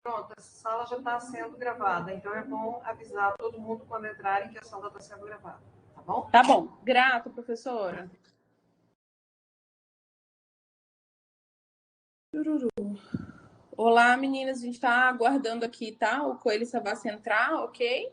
Pronto, essa sala já está sendo gravada, então é bom avisar todo mundo quando entrarem que a sala está sendo gravada, tá bom? Tá bom. Grato, professora. Olá, meninas. A gente está aguardando aqui, tá? O Coelho Savassi entrar, ok?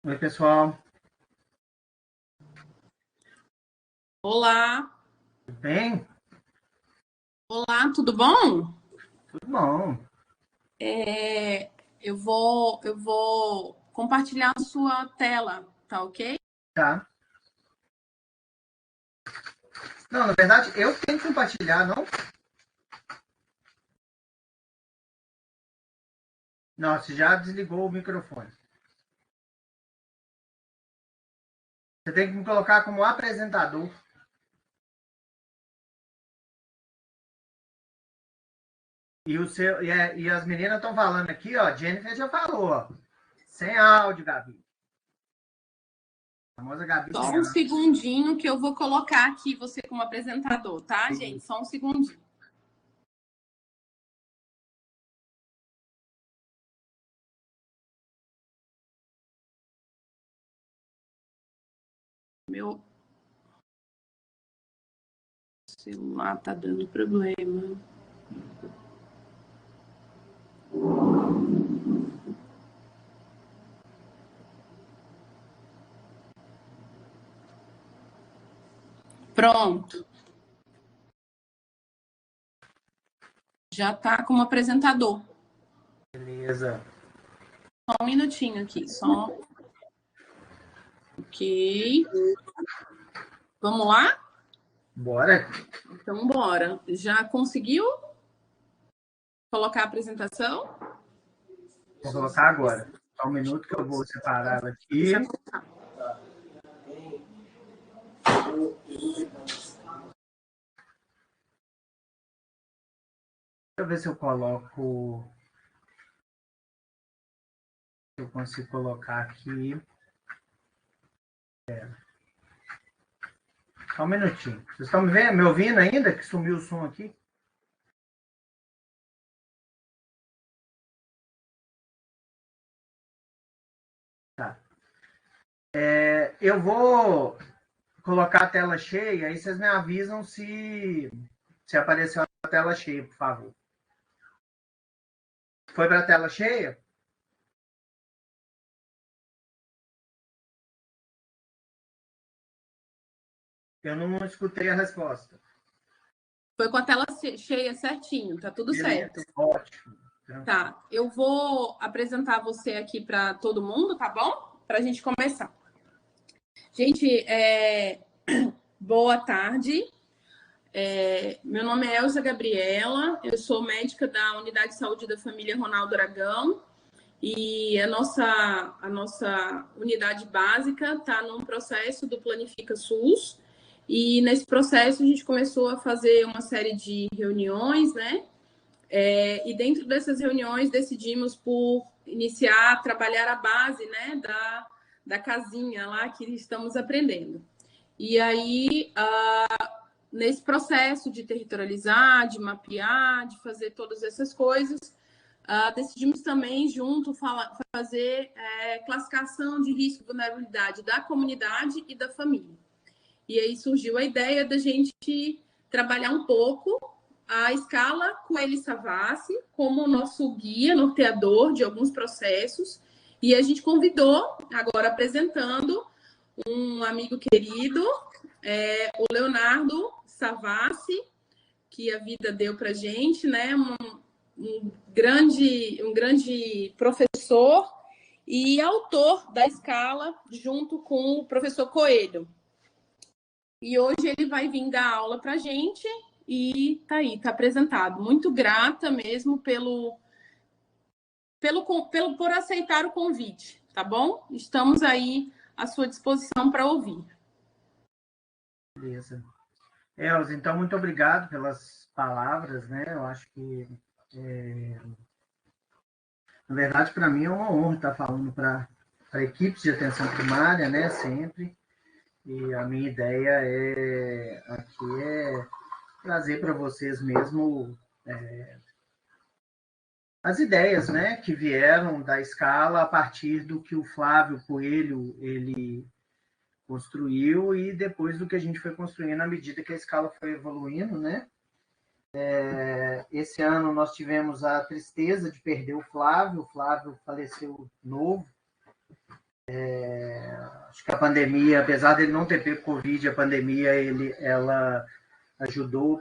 Oi, pessoal. Olá. Tudo bem? Olá, tudo bom? Tudo bom. Eu vou compartilhar a sua tela, tá ok? Tá. Não, na verdade, eu tenho que compartilhar, não? Não, você já desligou o microfone. Você tem que me colocar como apresentador. E as meninas estão falando aqui, ó. Jennifer já falou, ó. Sem áudio, Gabi. A famosa Gabi. Só um segundinho que eu vou colocar aqui você como apresentador, tá, gente? Só um segundinho. Meu celular tá dando problema. Pronto. Já tá como apresentador. Beleza. Só um minutinho aqui, só. Ok. Vamos lá? Bora. Então, bora. Já conseguiu colocar a apresentação? Vou colocar agora. Só um minuto que eu vou separar ela aqui. Deixa eu ver se eu coloco. Se eu consigo colocar aqui. Só um minutinho. Vocês estão me ouvindo ainda? Que sumiu o som aqui? Tá. Eu vou colocar a tela cheia, aí vocês me avisam se apareceu a tela cheia, por favor. Foi para a tela cheia? Eu não escutei a resposta. Foi com a tela cheia certinho, tá tudo Beleza, certo. ótimo. Tá, eu vou apresentar você aqui para todo mundo, tá bom? Para a gente começar. Gente, boa tarde. Meu nome é Elza Gabriela, eu sou médica da Unidade de Saúde da Família Ronaldo Aragão e a nossa unidade básica está num processo do Planifica SUS e nesse processo a gente começou a fazer uma série de reuniões, né? E dentro dessas reuniões decidimos por iniciar a trabalhar a base, né, da casinha lá que estamos aprendendo. E aí, nesse processo de territorializar, de mapear, de fazer todas essas coisas, decidimos também, junto, fazer classificação de risco e vulnerabilidade da comunidade e da família. E aí surgiu a ideia da gente trabalhar um pouco a escala Coelho-Savassi como nosso guia norteador de alguns processos. E a gente convidou, agora apresentando, um amigo querido, o Leonardo Savassi, que a vida deu para a gente, né? Um grande professor e autor da escala, junto com o professor Coelho. E hoje ele vai vir dar aula para a gente e tá aí, tá apresentado. Muito grata mesmo por aceitar o convite, tá bom? Estamos aí à sua disposição para ouvir. Beleza. Elza, então, muito obrigado pelas palavras, né? Eu acho que, na verdade, para mim é uma honra estar falando para equipes de atenção primária, né? Sempre. E a minha ideia aqui é trazer para vocês mesmo as ideias, né, que vieram da escala a partir do que o Flávio Coelho ele construiu e depois do que a gente foi construindo à medida que a escala foi evoluindo, né? Esse ano nós tivemos a tristeza de perder o Flávio faleceu novo. Acho que a pandemia, apesar dele não ter pego Covid, a pandemia ela ajudou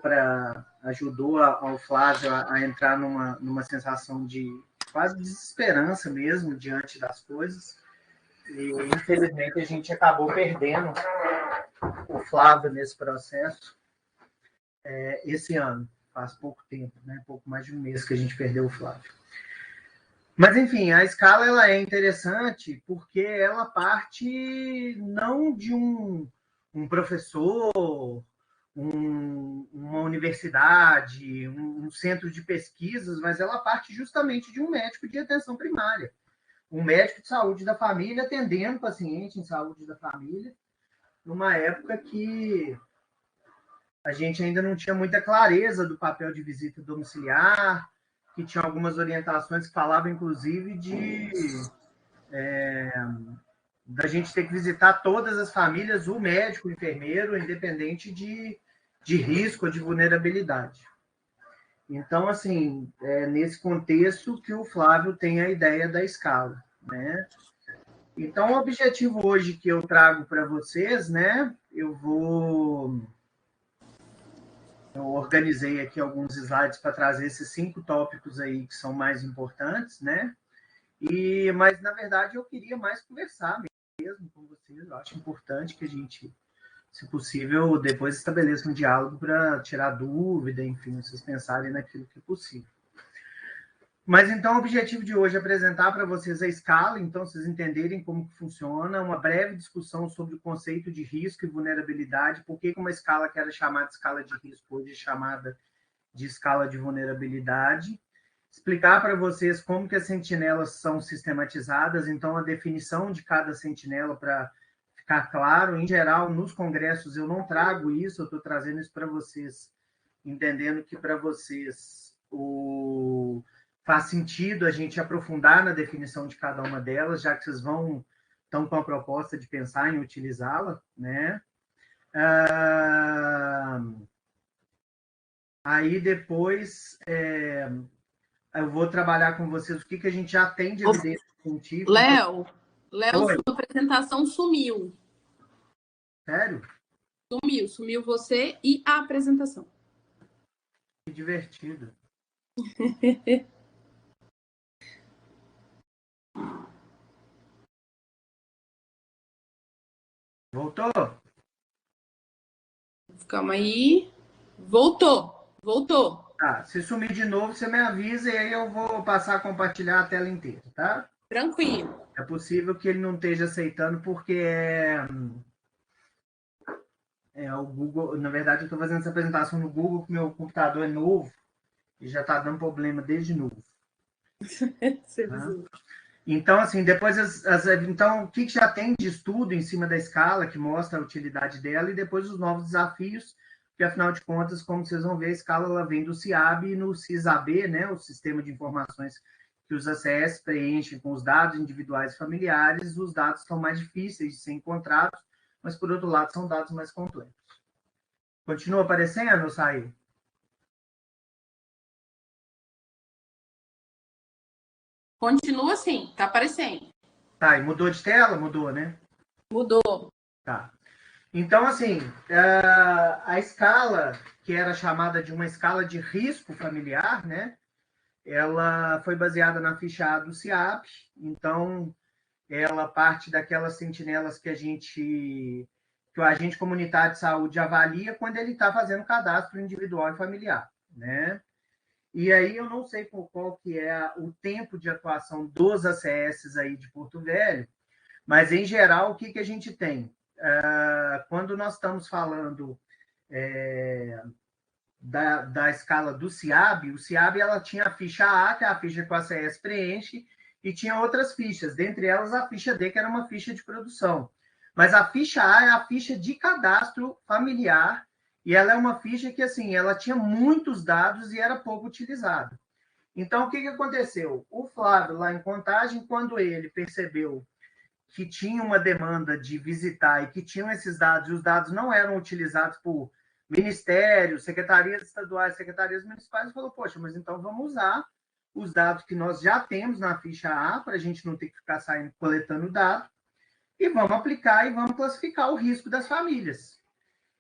ao Flávio a entrar numa sensação de quase desesperança mesmo diante das coisas. E, infelizmente, a gente acabou perdendo o Flávio nesse processo esse ano. Faz pouco tempo, né? Pouco mais de um mês que a gente perdeu o Flávio. Mas, enfim, a escala ela é interessante porque ela parte não de um professor, uma universidade, um centro de pesquisas, mas ela parte justamente de um médico de atenção primária. Um médico de saúde da família atendendo paciente em saúde da família, numa época que a gente ainda não tinha muita clareza do papel de visita domiciliar, que tinha algumas orientações que falavam, inclusive, da gente ter que visitar todas as famílias, o médico, o enfermeiro, independente de risco ou de vulnerabilidade. Então, assim, é nesse contexto que o Flávio tem a ideia da escala, né? Então, o objetivo hoje que eu trago para vocês, né? Eu organizei aqui alguns slides para trazer esses 5 tópicos aí que são mais importantes, né? Mas, na verdade, eu queria mais conversar mesmo com vocês. Eu acho importante que a gente, se possível, depois estabeleça um diálogo para tirar dúvida, enfim, vocês pensarem naquilo que é possível. Mas, então, o objetivo de hoje é apresentar para vocês a escala, então, vocês entenderem como que funciona, uma breve discussão sobre o conceito de risco e vulnerabilidade, por que uma escala que era chamada de escala de risco hoje é chamada de escala de vulnerabilidade, explicar para vocês como que as sentinelas são sistematizadas, então, a definição de cada sentinela para ficar claro. Em geral, nos congressos eu não trago isso, eu estou trazendo isso para vocês, entendendo que para vocês faz sentido a gente aprofundar na definição de cada uma delas, já que vocês estão com a proposta de pensar em utilizá-la, né? Aí depois eu vou trabalhar com vocês o que a gente já tem de evidência científica. Léo, sua apresentação sumiu. Sério? Sumiu você e a apresentação. Que divertido. Voltou? Calma aí. Voltou. Tá, se sumir de novo, você me avisa e aí eu vou passar a compartilhar a tela inteira, tá? Tranquilo. É possível que ele não esteja aceitando porque o Google... Na verdade, eu estou fazendo essa apresentação no Google, porque meu computador é novo e já está dando problema desde novo. Tá? Então, assim, depois então, o que já tem de estudo em cima da escala que mostra a utilidade dela e depois os novos desafios porque, afinal de contas, como vocês vão ver, a escala ela vem do CIAB e no CISAB, né, o Sistema de Informações que os ACS preenchem com os dados individuais e familiares, os dados estão mais difíceis de ser encontrados, mas, por outro lado, são dados mais complexos. Continua aparecendo ou saiu? Continua assim, tá aparecendo. Tá, e mudou de tela? Mudou, né? Mudou. Tá. Então, assim, a escala, que era chamada de uma escala de risco familiar, né? Ela foi baseada na ficha A do CIAP, então ela parte daquelas sentinelas que o agente comunitário de saúde avalia quando ele está fazendo cadastro individual e familiar, né? E aí eu não sei qual que é o tempo de atuação dos ACS aí de Porto Velho, mas, em geral, o que a gente tem? Quando nós estamos falando da escala do CIAB, o CIAB ela tinha a ficha A, que é a ficha que o ACS preenche, e tinha outras fichas, dentre elas a ficha D, que era uma ficha de produção. Mas a ficha A é a ficha de cadastro familiar, e ela é uma ficha que, assim, ela tinha muitos dados e era pouco utilizada. Então, o que aconteceu? O Flávio, lá em Contagem, quando ele percebeu que tinha uma demanda de visitar e que tinham esses dados, e os dados não eram utilizados por ministérios, secretarias estaduais, secretarias municipais, ele falou, poxa, mas então vamos usar os dados que nós já temos na ficha A, para a gente não ter que ficar saindo coletando dados, e vamos aplicar e vamos classificar o risco das famílias.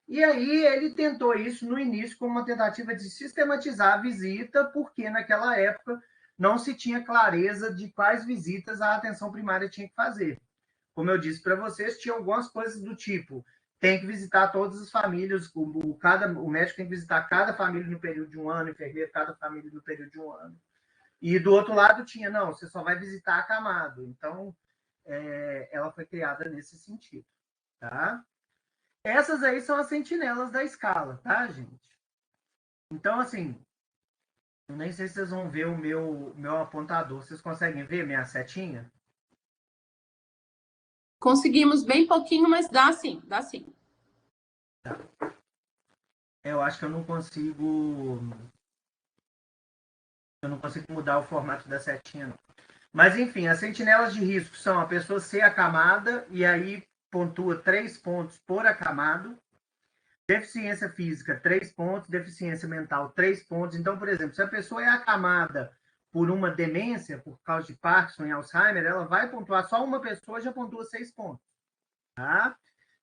E aí ele tentou isso no início como uma tentativa de sistematizar a visita, porque naquela época não se tinha clareza de quais visitas a atenção primária tinha que fazer. Como eu disse para vocês, tinha algumas coisas do tipo, tem que visitar todas as famílias, o médico tem que visitar cada família no período de um ano, o enfermeiro cada família no período de um ano. E do outro lado tinha, não, você só vai visitar acamado. Então, ela foi criada nesse sentido, tá? Essas aí são as sentinelas da escala, tá, gente? Então, assim, eu nem sei se vocês vão ver o meu apontador. Vocês conseguem ver minha setinha? Conseguimos bem pouquinho, mas dá sim, dá sim. Tá. Eu acho que eu não consigo mudar o formato da setinha, não. Mas, enfim, as sentinelas de risco são a pessoa ser acamada, e aí pontua 3 pontos por acamado. Deficiência física, 3 pontos. Deficiência mental, 3 pontos. Então, por exemplo, se a pessoa é acamada por uma demência, por causa de Parkinson e Alzheimer, ela vai pontuar, só uma pessoa já pontua 6 pontos. Tá?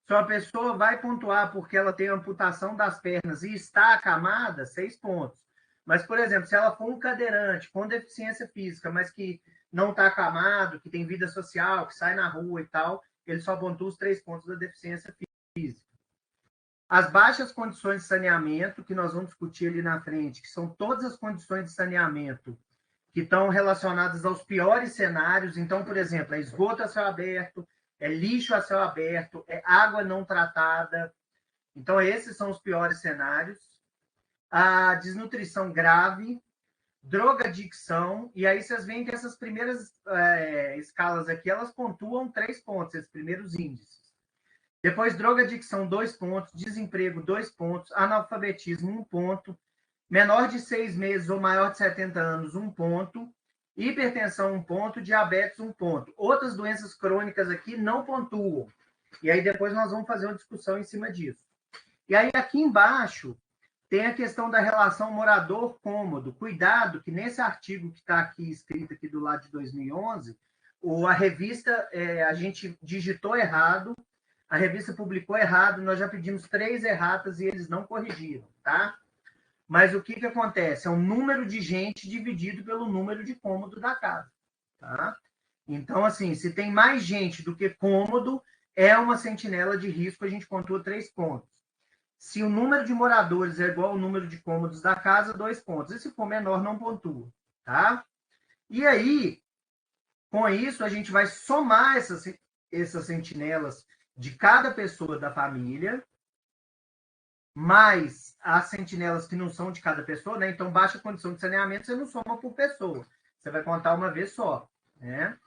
Se a pessoa vai pontuar porque ela tem amputação das pernas e está acamada, 6 pontos. Mas, por exemplo, se ela for um cadeirante com deficiência física, mas que não está acamado, que tem vida social, que sai na rua e tal, ele só pontua os 3 pontos da deficiência física. As baixas condições de saneamento, que nós vamos discutir ali na frente, que são todas as condições de saneamento que estão relacionadas aos piores cenários. Então, por exemplo, é esgoto a céu aberto, é lixo a céu aberto, é água não tratada. Então, esses são os piores cenários. A desnutrição grave, drogadicção, e aí vocês veem que essas primeiras escalas aqui, elas pontuam 3 pontos, esses primeiros índices. Depois, drogadicção, 2 pontos, desemprego, 2 pontos, analfabetismo, 1 ponto, menor de 6 meses ou maior de 70 anos, 1 ponto, hipertensão, 1 ponto, diabetes, 1 ponto. Outras doenças crônicas aqui não pontuam. E aí depois nós vamos fazer uma discussão em cima disso. E aí aqui embaixo tem a questão da relação morador-cômodo. Cuidado que nesse artigo que está aqui escrito aqui do lado de 2011, a revista, a gente digitou errado, a revista publicou errado, nós já pedimos 3 erratas e eles não corrigiram, tá? Mas o que acontece? É o número de gente dividido pelo número de cômodo da casa, tá? Então, assim, se tem mais gente do que cômodo, é uma sentinela de risco, a gente pontua 3 pontos. Se o número de moradores é igual ao número de cômodos da casa, 2 pontos. E se for menor, não pontua, tá? E aí, com isso, a gente vai somar essas sentinelas de cada pessoa da família, mais as sentinelas que não são de cada pessoa, né? Então, baixa condição de saneamento, você não soma por pessoa. Você vai contar uma vez só, né?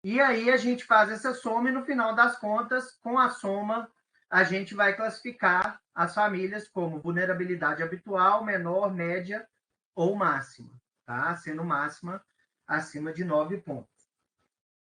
E aí a gente faz essa soma e, no final das contas, com a soma, a gente vai classificar as famílias como vulnerabilidade habitual, menor, média ou máxima, tá? Sendo máxima acima de 9 pontos.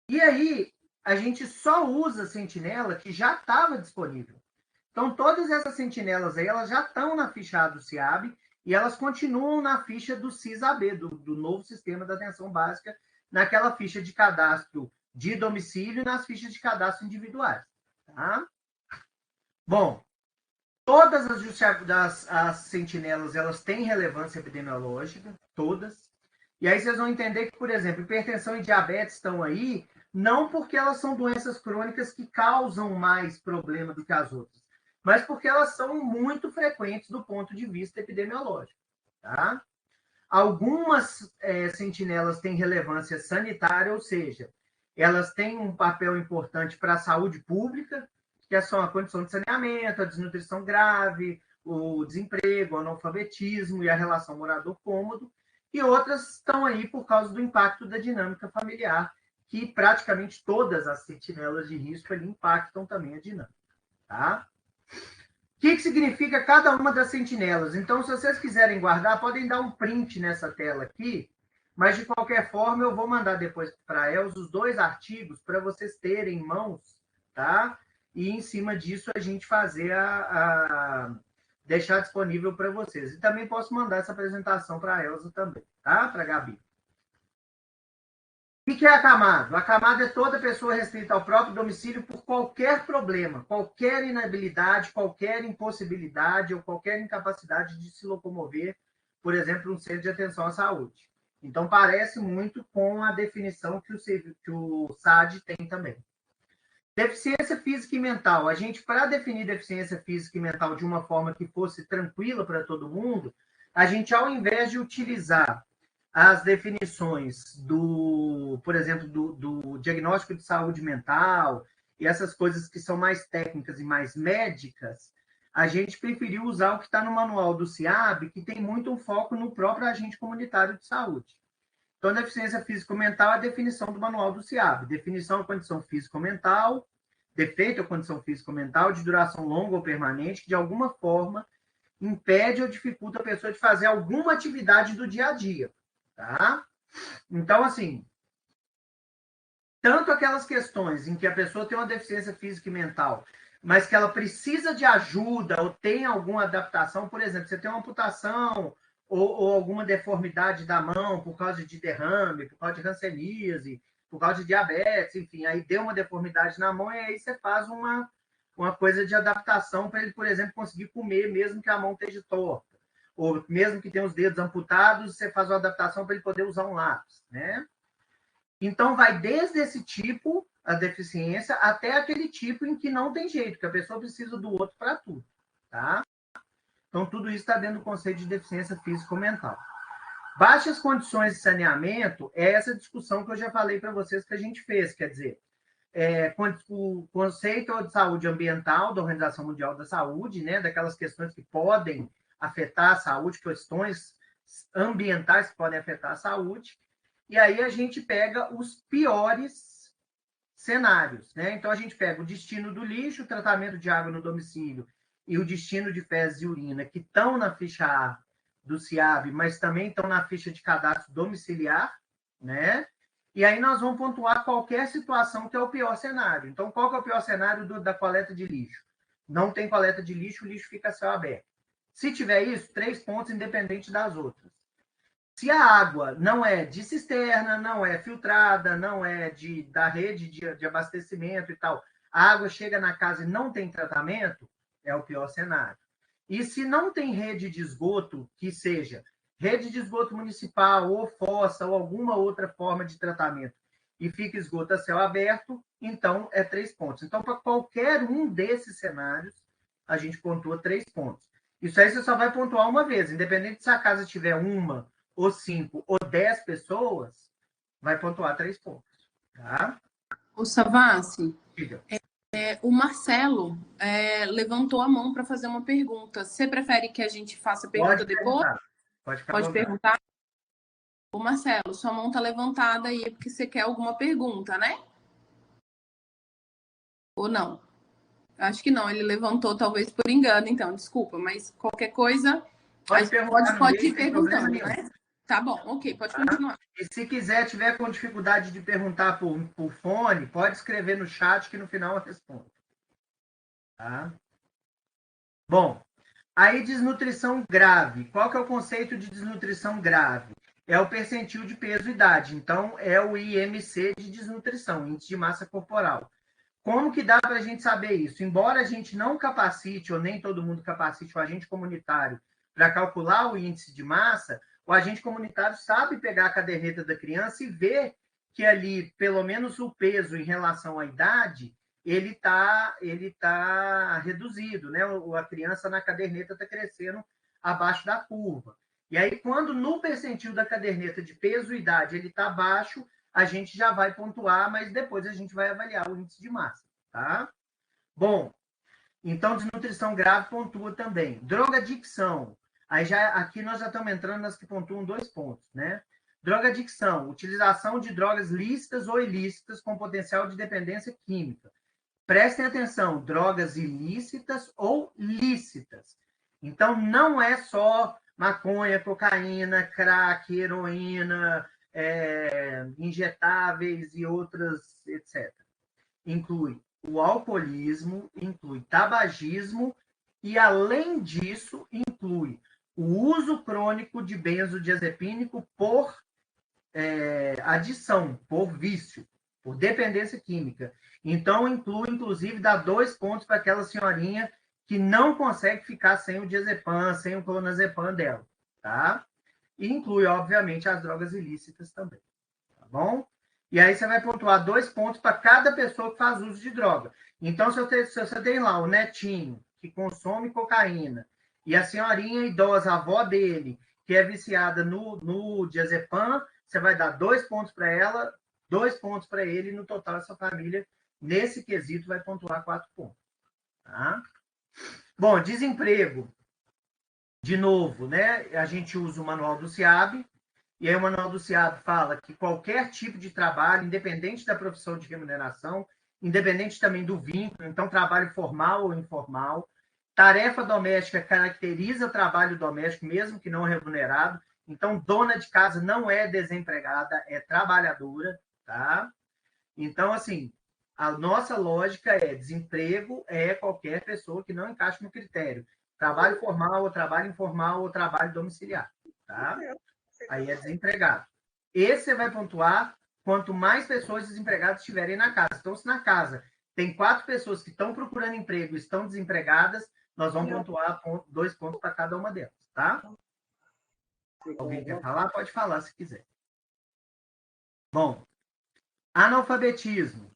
E aí, a gente só usa a sentinela que já estava disponível. Então, todas essas sentinelas aí, elas já estão na ficha A do CIAB e elas continuam na ficha do SIS-AB, do novo Sistema da Atenção Básica, naquela ficha de cadastro de domicílio e nas fichas de cadastro individuais. Tá? Bom, todas as sentinelas, elas têm relevância epidemiológica, todas. E aí vocês vão entender que, por exemplo, hipertensão e diabetes estão aí, não porque elas são doenças crônicas que causam mais problema do que as outras, mas porque elas são muito frequentes do ponto de vista epidemiológico. Tá? Algumas sentinelas têm relevância sanitária, ou seja, elas têm um papel importante para a saúde pública, que são a condição de saneamento, a desnutrição grave, o desemprego, o analfabetismo e a relação morador-cômodo, e outras estão aí por causa do impacto da dinâmica familiar, que praticamente todas as sentinelas de risco ali impactam também a dinâmica. Tá? O que significa cada uma das sentinelas? Então, se vocês quiserem guardar, podem dar um print nessa tela aqui, mas de qualquer forma eu vou mandar depois para a Elza os 2 artigos para vocês terem em mãos, tá? E em cima disso a gente fazer deixar disponível para vocês. E também posso mandar essa apresentação para a Elza também, tá? Para a Gabi. O que é acamado? Acamado é toda pessoa restrita ao próprio domicílio por qualquer problema, qualquer inabilidade, qualquer impossibilidade ou qualquer incapacidade de se locomover, por exemplo, um centro de atenção à saúde. Então, parece muito com a definição que o SAD tem também. Deficiência física e mental. A gente, para definir deficiência física e mental de uma forma que fosse tranquila para todo mundo, a gente, ao invés de utilizar as definições por exemplo, do diagnóstico de saúde mental e essas coisas que são mais técnicas e mais médicas, a gente preferiu usar o que está no manual do CIAB, que tem muito um foco no próprio agente comunitário de saúde. Então, deficiência físico-mental é a definição do manual do CIAB. Definição é condição físico-mental, defeito é condição físico-mental de duração longa ou permanente, que de alguma forma impede ou dificulta a pessoa de fazer alguma atividade do dia a dia. Tá? Então, assim, tanto aquelas questões em que a pessoa tem uma deficiência física e mental, mas que ela precisa de ajuda ou tem alguma adaptação, por exemplo, você tem uma amputação ou alguma deformidade da mão por causa de derrame, por causa de hanseníase, por causa de diabetes, enfim, aí deu uma deformidade na mão e aí você faz uma coisa de adaptação para ele, por exemplo, conseguir comer mesmo que a mão esteja torta. Ou mesmo que tenha os dedos amputados, você faz uma adaptação para ele poder usar um lápis, né? Então, vai desde esse tipo, a deficiência, até aquele tipo em que não tem jeito, que a pessoa precisa do outro para tudo, tá? Então, tudo isso está dentro do conceito de deficiência físico-mental. Baixas condições de saneamento é essa discussão que eu já falei para vocês que a gente fez, quer dizer, o conceito de saúde ambiental da Organização Mundial da Saúde, né, daquelas questões que podem afetar a saúde, questões ambientais que podem afetar a saúde, e aí a gente pega os piores cenários, né? Então a gente pega o destino do lixo, o tratamento de água no domicílio e o destino de fezes e urina, que estão na ficha A do CIAB, mas também estão na ficha de cadastro domiciliar, né? E aí nós vamos pontuar qualquer situação que é o pior cenário. Então, qual que é o pior cenário da coleta de lixo? Não tem coleta de lixo, o lixo fica a céu aberto. Se tiver isso, 3 pontos independente das outras. Se a água não é de cisterna, não é filtrada, não é da rede de abastecimento e tal, a água chega na casa e não tem tratamento, é o pior cenário. E se não tem rede de esgoto, que seja rede de esgoto municipal, ou fossa, ou alguma outra forma de tratamento, e fica esgoto a céu aberto, então é 3 pontos. Então, para qualquer um desses cenários, a gente pontua 3 pontos. Isso aí você só vai pontuar uma vez, independente se a casa tiver 1, ou 5, ou 10 pessoas, vai pontuar 3 pontos. Tá? O Savassi, o Marcelo levantou a mão para fazer uma pergunta. Você prefere que a gente faça a pergunta depois? Pode perguntar. O Marcelo, sua mão está levantada aí porque você quer alguma pergunta, né? Ou não? Acho que não, ele levantou talvez por engano, então, desculpa, mas qualquer coisa Pode perguntar pode ir sem problema perguntando, nenhum. né? Tá bom, ok, pode continuar. E se tiver com dificuldade de perguntar por fone, pode escrever no chat que no final eu respondo. Tá? Bom, aí desnutrição grave. Qual que é o conceito de desnutrição grave? É o percentil de peso e idade. Então, é o IMC de desnutrição, índice de massa corporal. Como que dá para a gente saber isso? Embora a gente não capacite, ou nem todo mundo capacite o agente comunitário para calcular o índice de massa, o agente comunitário sabe pegar a caderneta da criança e ver que ali, pelo menos o peso em relação à idade, ele tá reduzido, né? A criança na caderneta está crescendo abaixo da curva. E aí, quando no percentil da caderneta de peso e idade ele está abaixo, a gente já vai pontuar, mas depois a gente vai avaliar o índice de massa, tá? Bom, então desnutrição grave pontua também. Drogadicção. Aqui nós já estamos entrando nas que pontuam 2 pontos, né? Drogadicção, utilização de drogas lícitas ou ilícitas com potencial de dependência química. Prestem atenção, drogas ilícitas ou lícitas. Então, não é só maconha, cocaína, crack, heroína, injetáveis e outras, etc. Inclui o alcoolismo, inclui tabagismo e, além disso, inclui o uso crônico de benzodiazepínico por adição, por vício, por dependência química. Então, inclui, inclusive, dá 2 pontos para aquela senhorinha que não consegue ficar sem o diazepam, sem o clonazepam dela, tá? E inclui, obviamente, as drogas ilícitas também, tá bom? E aí você vai pontuar 2 pontos para cada pessoa que faz uso de droga. Então, se você tem lá o netinho, que consome cocaína, e a senhorinha idosa, a avó dele, que é viciada no diazepam, você vai dar 2 pontos para ela, 2 pontos para ele, e no total essa família, nesse quesito, vai pontuar 4 pontos. Tá? Bom, desemprego. De novo, né? A gente usa o manual do SEAB, e aí o manual do SEAB fala que qualquer tipo de trabalho, independente da profissão de remuneração, independente também do vínculo, então trabalho formal ou informal, tarefa doméstica caracteriza trabalho doméstico, mesmo que não remunerado. Então, dona de casa não é desempregada, é trabalhadora, tá? Então, assim, a nossa lógica é desemprego é qualquer pessoa que não encaixe no critério. Trabalho formal, ou trabalho informal, ou trabalho domiciliar, tá? Aí é desempregado. Esse você vai pontuar quanto mais pessoas desempregadas estiverem na casa. Então, se na casa tem 4 pessoas que estão procurando emprego e estão desempregadas, nós vamos pontuar 2 pontos para cada uma delas, tá? Alguém quer falar? Pode falar se quiser. Bom, analfabetismo.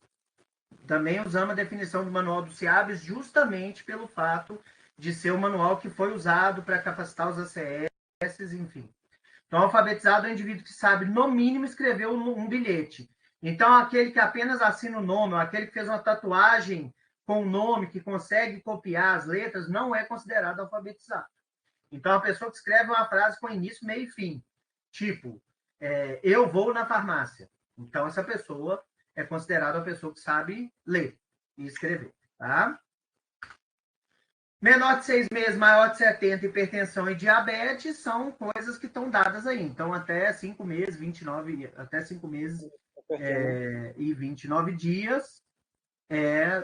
Também usamos a definição do manual do SEAB justamente pelo fato de ser o manual que foi usado para capacitar os ACS, enfim. Então, alfabetizado é um indivíduo que sabe, no mínimo, escrever um bilhete. Então, aquele que apenas assina o nome, ou aquele que fez uma tatuagem com o nome, que consegue copiar as letras, não é considerado alfabetizado. Então, a pessoa que escreve uma frase com início, meio e fim. Tipo, eu vou na farmácia. Então, essa pessoa é considerada uma pessoa que sabe ler e escrever. Tá? Menor de 6 meses, maior de 70, hipertensão e diabetes são coisas que estão dadas aí. Então, até 5 meses, 29, até 5 meses e 29 dias,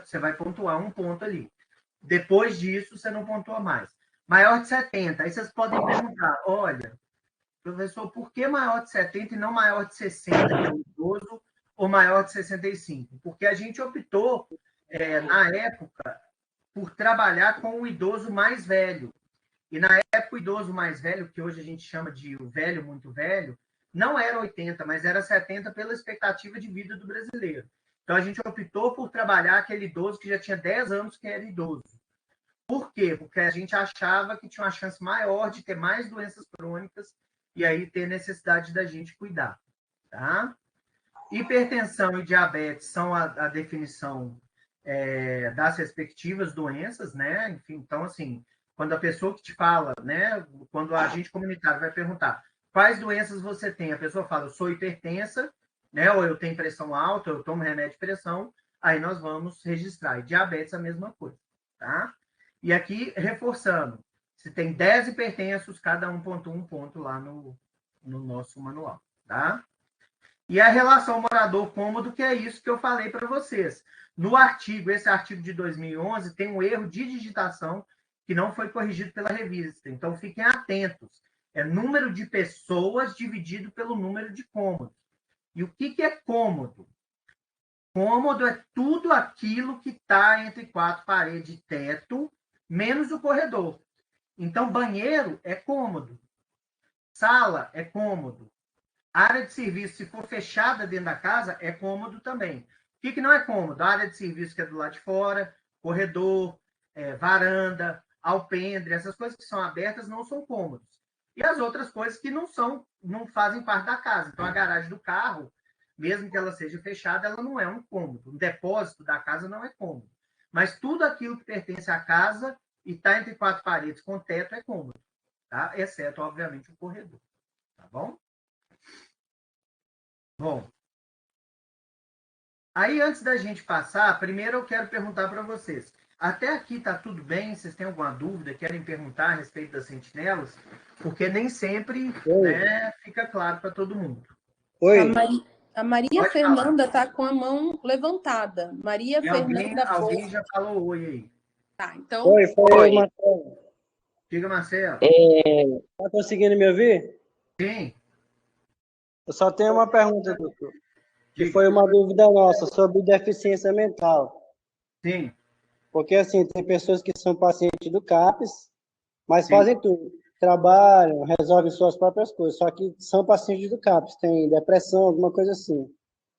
você vai pontuar 1 ponto ali. Depois disso, você não pontua mais. Maior de 70, aí vocês podem perguntar, olha, professor, por que maior de 70 e não maior de 60, que é o idoso, ou maior de 65? Porque a gente optou, na época, por trabalhar com o idoso mais velho. E na época, o idoso mais velho, que hoje a gente chama de o velho muito velho, não era 80, mas era 70 pela expectativa de vida do brasileiro. Então, a gente optou por trabalhar aquele idoso que já tinha 10 anos que era idoso. Por quê? Porque a gente achava que tinha uma chance maior de ter mais doenças crônicas e aí ter necessidade da gente cuidar. Tá? Hipertensão e diabetes são a definição das respectivas doenças, né? Enfim, então, assim, quando a pessoa que te fala, né? Quando a agente comunitário vai perguntar quais doenças você tem, a pessoa fala, eu sou hipertensa, né? Ou eu tenho pressão alta, eu tomo remédio de pressão, aí nós vamos registrar. E diabetes, a mesma coisa, tá? E aqui, reforçando, se tem 10 hipertensos, cada um pontua um ponto lá no nosso manual, tá? E a relação morador-cômodo, que é isso que eu falei para vocês. No artigo, esse artigo de 2011, tem um erro de digitação que não foi corrigido pela revista. Então, fiquem atentos. É número de pessoas dividido pelo número de cômodos. E o que é cômodo? Cômodo é tudo aquilo que está entre 4 paredes e teto, menos o corredor. Então, banheiro é cômodo. Sala é cômodo. Área de serviço, se for fechada dentro da casa, é cômodo também. O que não é cômodo? A área de serviço que é do lado de fora, corredor, varanda, alpendre, essas coisas que são abertas não são cômodos. E as outras coisas que não fazem parte da casa. Então, a garagem do carro, mesmo que ela seja fechada, ela não é um cômodo. O depósito da casa não é cômodo. Mas tudo aquilo que pertence à casa e está entre 4 paredes com teto é cômodo, tá? Exceto, obviamente, o corredor. Tá bom? Bom, aí antes da gente passar, primeiro eu quero perguntar para vocês. Até aqui está tudo bem? Vocês têm alguma dúvida? Querem perguntar a respeito das sentinelas? Porque nem sempre, né, fica claro para todo mundo. Oi. A Maria Pode Fernanda está com a mão levantada. Maria Fernanda. Alguém já falou oi aí. Tá, então. Oi, Marcelo. Diga, Marcelo. Tá conseguindo me ouvir? Sim. Eu só tenho uma pergunta, doutor. Que foi uma dúvida nossa sobre deficiência mental. Sim. Porque, assim, tem pessoas que são pacientes do CAPS, mas fazem tudo. Trabalham, resolvem suas próprias coisas, só que são pacientes do CAPS, tem depressão, alguma coisa assim.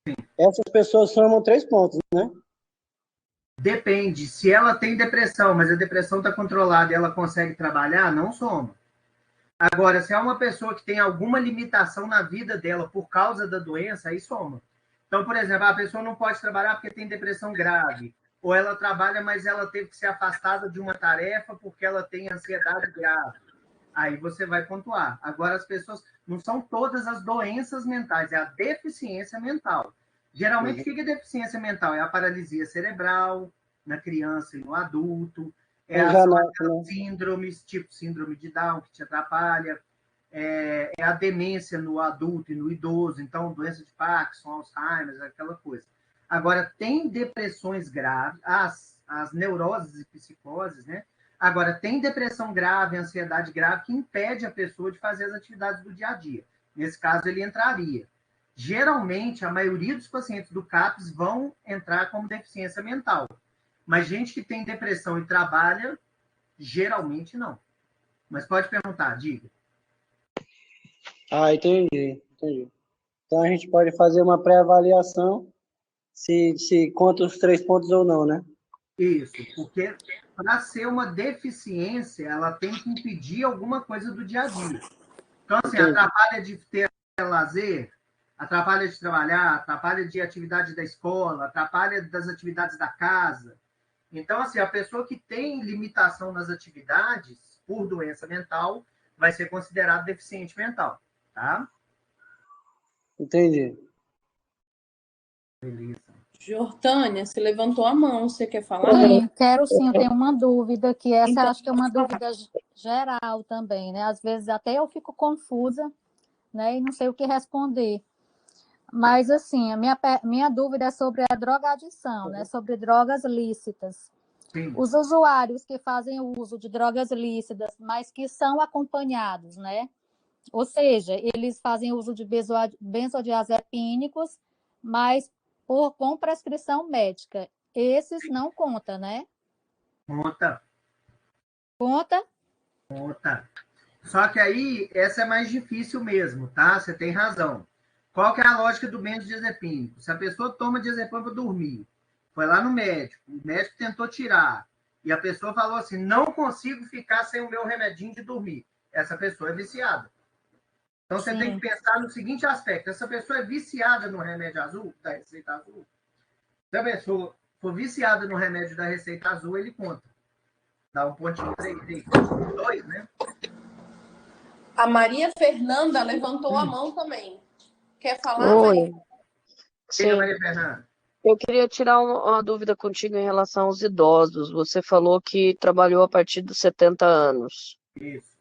Sim. Essas pessoas somam 3 pontos, né? Depende. Se ela tem depressão, mas a depressão está controlada e ela consegue trabalhar, não soma. Agora, se é uma pessoa que tem alguma limitação na vida dela por causa da doença, aí soma. Então, por exemplo, a pessoa não pode trabalhar porque tem depressão grave. Ou ela trabalha, mas ela teve que ser afastada de uma tarefa porque ela tem ansiedade grave. Aí você vai pontuar. Agora, as pessoas... Não são todas as doenças mentais, é a deficiência mental. Geralmente, o que é deficiência mental? É a paralisia cerebral na criança e no adulto. É as síndromes, tipo síndrome de Down, que te atrapalha. É a demência no adulto e no idoso. Então, doença de Parkinson, Alzheimer, aquela coisa. Agora, tem depressões graves, as neuroses e psicoses, né? Agora, tem depressão grave, ansiedade grave, que impede a pessoa de fazer as atividades do dia a dia. Nesse caso, ele entraria. Geralmente, a maioria dos pacientes do CAPS vão entrar como deficiência mental. Mas gente que tem depressão e trabalha, geralmente não. Mas pode perguntar, diga. Entendi. Então, a gente pode fazer uma pré-avaliação se conta os 3 pontos ou não, né? Isso, porque para ser uma deficiência, ela tem que impedir alguma coisa do dia a dia. Então, assim, atrapalha de ter lazer, atrapalha de trabalhar, atrapalha de atividade da escola, atrapalha das atividades da casa. Então, assim, a pessoa que tem limitação nas atividades por doença mental vai ser considerada deficiente mental, tá? Entendi. Beleza. Jordânia, você levantou a mão, você quer falar? Quero sim, eu tenho uma dúvida, que essa então, acho que é uma dúvida geral também, né? Às vezes até eu fico confusa, né? E não sei o que responder. Mas, assim, a minha dúvida é sobre a drogadição, né? Sobre drogas lícitas. Sim. Os usuários que fazem uso de drogas lícitas, mas que são acompanhados, né? Ou seja, eles fazem uso de benzodiazepínicos, mas com prescrição médica. Esses não conta, né? Conta. Conta? Conta. Só que aí, essa é mais difícil mesmo, tá? Você tem razão. Qual que é a lógica do benzodiazepínico? Se a pessoa toma diazepam para dormir, foi lá no médico, o médico tentou tirar, e a pessoa falou assim, não consigo ficar sem o meu remedinho de dormir. Essa pessoa é viciada. Então, você tem que pensar no seguinte aspecto. Essa pessoa é viciada no remédio azul, da receita azul. Se a pessoa for viciada no remédio da receita azul, ele conta. Dá um pontinho 3, 2, né? A Maria Fernanda levantou a mão também. Quer falar, Oi. Maria? Sim. Maria Fernanda. Eu queria tirar uma dúvida contigo em relação aos idosos. Você falou que trabalhou a partir dos 70 anos. Isso.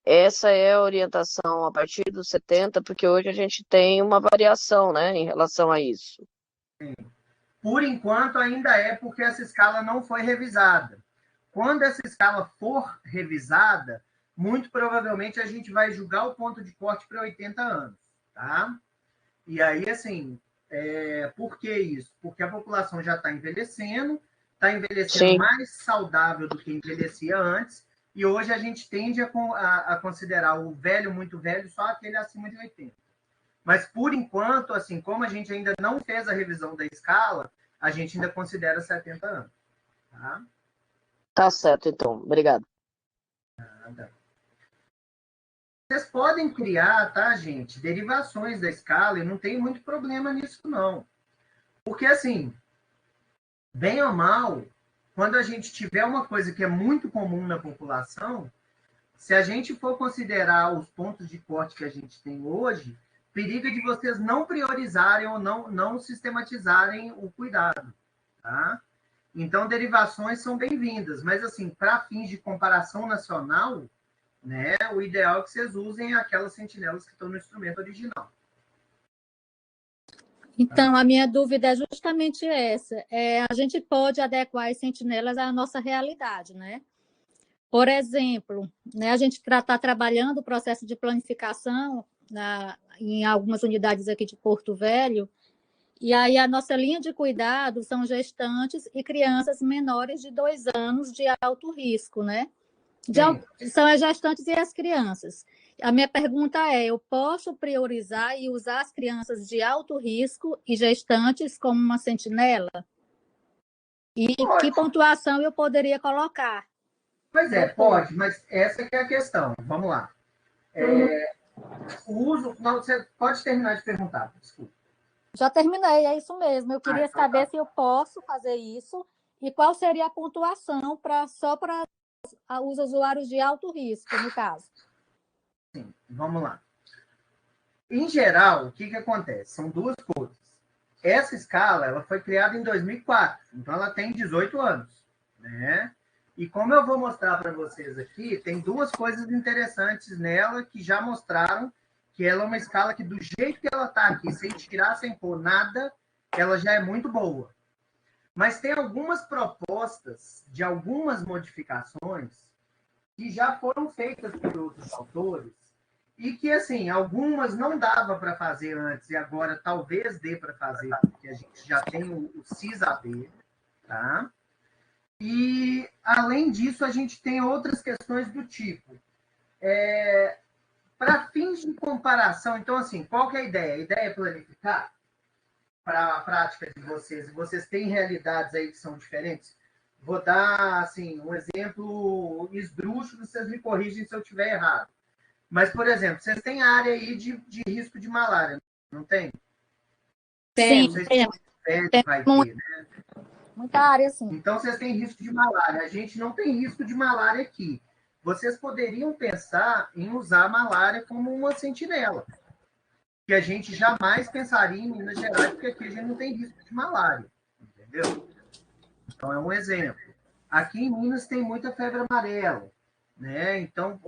Essa é a orientação a partir dos 70, porque hoje a gente tem uma variação, né, em relação a isso. Sim. Por enquanto, ainda é porque essa escala não foi revisada. Quando essa escala for revisada, muito provavelmente a gente vai julgar o ponto de corte para 80 anos, tá? E aí, assim, por que isso? Porque a população já está envelhecendo Sim. mais saudável do que envelhecia antes, e hoje a gente tende a considerar o velho, muito velho, só aquele acima de 80. Mas, por enquanto, assim, como a gente ainda não fez a revisão da escala, a gente ainda considera 70 anos. Tá? Tá certo, então. Obrigado. Nada. Vocês podem criar, tá, gente, derivações da escala e não tem muito problema nisso, não. Porque, assim, bem ou mal, quando a gente tiver uma coisa que é muito comum na população, se a gente for considerar os pontos de corte que a gente tem hoje, periga de vocês não priorizarem ou não sistematizarem o cuidado, tá? Então, derivações são bem-vindas, mas, assim, para fins de comparação nacional, né, o ideal é que vocês usem aquelas sentinelas que estão no instrumento original. Então, a minha dúvida é justamente essa. A gente pode adequar as sentinelas à nossa realidade, né? Por exemplo, né, a gente está trabalhando o processo de planificação em algumas unidades aqui de Porto Velho, e aí a nossa linha de cuidado são gestantes e crianças menores de 2 anos de alto risco, né? São as gestantes e as crianças. A minha pergunta é, eu posso priorizar e usar as crianças de alto risco e gestantes como uma sentinela? E que pontuação eu poderia colocar? Pois é, pode, mas essa que é a questão. Vamos lá. O uso... Não, você pode terminar de perguntar, desculpa. Já terminei, é isso mesmo. Eu queria saber se eu posso fazer isso e qual seria a pontuação só para os usuários de alto risco, no caso. Sim, vamos lá. Em geral, o que acontece? São duas coisas. Essa escala ela foi criada em 2004, então ela tem 18 anos, né? E como eu vou mostrar para vocês aqui, tem duas coisas interessantes nela que já mostraram que ela é uma escala que, do jeito que ela está aqui, sem tirar, sem pôr nada, ela já é muito boa. Mas tem algumas propostas de algumas modificações que já foram feitas por outros autores e que, assim, algumas não dava para fazer antes e agora talvez dê para fazer, porque a gente já tem o CIS-AB, tá? E, além disso, a gente tem outras questões do tipo. Para fins de comparação, então, assim, qual que é a ideia? A ideia é planificar para a prática de vocês. Vocês têm realidades aí que são diferentes? Vou dar, assim, um exemplo esdrúxulo, vocês me corrigem se eu estiver errado. Mas, por exemplo, vocês têm área aí de risco de malária, não tem? Sim, vai ter, né? Muita área, sim. Então, vocês têm risco de malária. A gente não tem risco de malária aqui. Vocês poderiam pensar em usar a malária como uma sentinela, que a gente jamais pensaria em Minas Gerais, porque aqui a gente não tem risco de malária, entendeu? Então, é um exemplo. Aqui em Minas tem muita febre amarela, né? Então,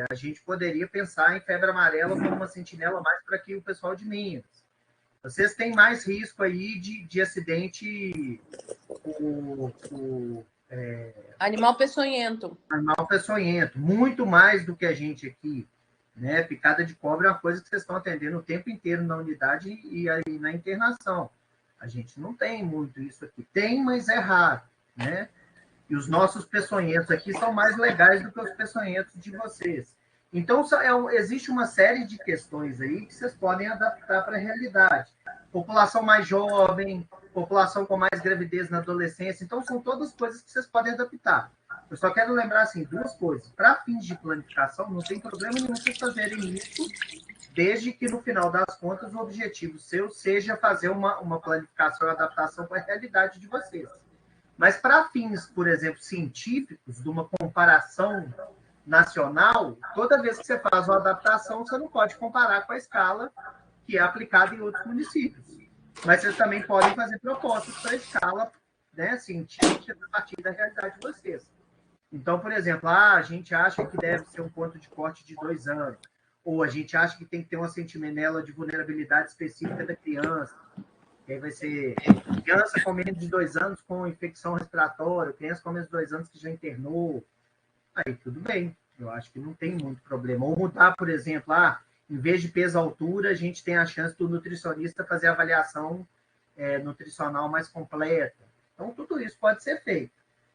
a gente poderia pensar em febre amarela como uma sentinela mais para aqui o pessoal de Minas. Vocês têm mais risco aí de acidente Animal peçonhento. Animal peçonhento, muito mais do que a gente aqui, né? Picada de cobra é uma coisa que vocês estão atendendo o tempo inteiro na unidade e aí na internação. A gente não tem muito isso aqui. Tem, mas é raro, né? E os nossos peçonhentos aqui são mais legais do que os peçonhentos de vocês. Então, existe uma série de questões aí que vocês podem adaptar para a realidade. População mais jovem, população com mais gravidez na adolescência. Então, são todas coisas que vocês podem adaptar. Eu só quero lembrar, assim, duas coisas. Para fins de planificação, não tem problema nenhum vocês fazerem isso, desde que, no final das contas, o objetivo seu seja fazer uma planificação e adaptação para a realidade de vocês. Mas para fins, por exemplo, científicos, de uma comparação nacional, toda vez que você faz uma adaptação, você não pode comparar com a escala que é aplicada em outros municípios. Mas vocês também podem fazer propostas para a escala, né, científica a partir da realidade de vocês. Então, por exemplo, a gente acha que deve ser um ponto de corte de 2 anos, ou a gente acha que tem que ter uma sentinela de vulnerabilidade específica da criança, que aí vai ser criança com menos de 2 anos com infecção respiratória, criança com menos de 2 anos que já internou, aí tudo bem, eu acho que não tem muito problema. Ou mudar, por exemplo, em vez de peso-altura, a gente tem a chance do nutricionista fazer a avaliação nutricional mais completa. Então, tudo isso pode ser feito.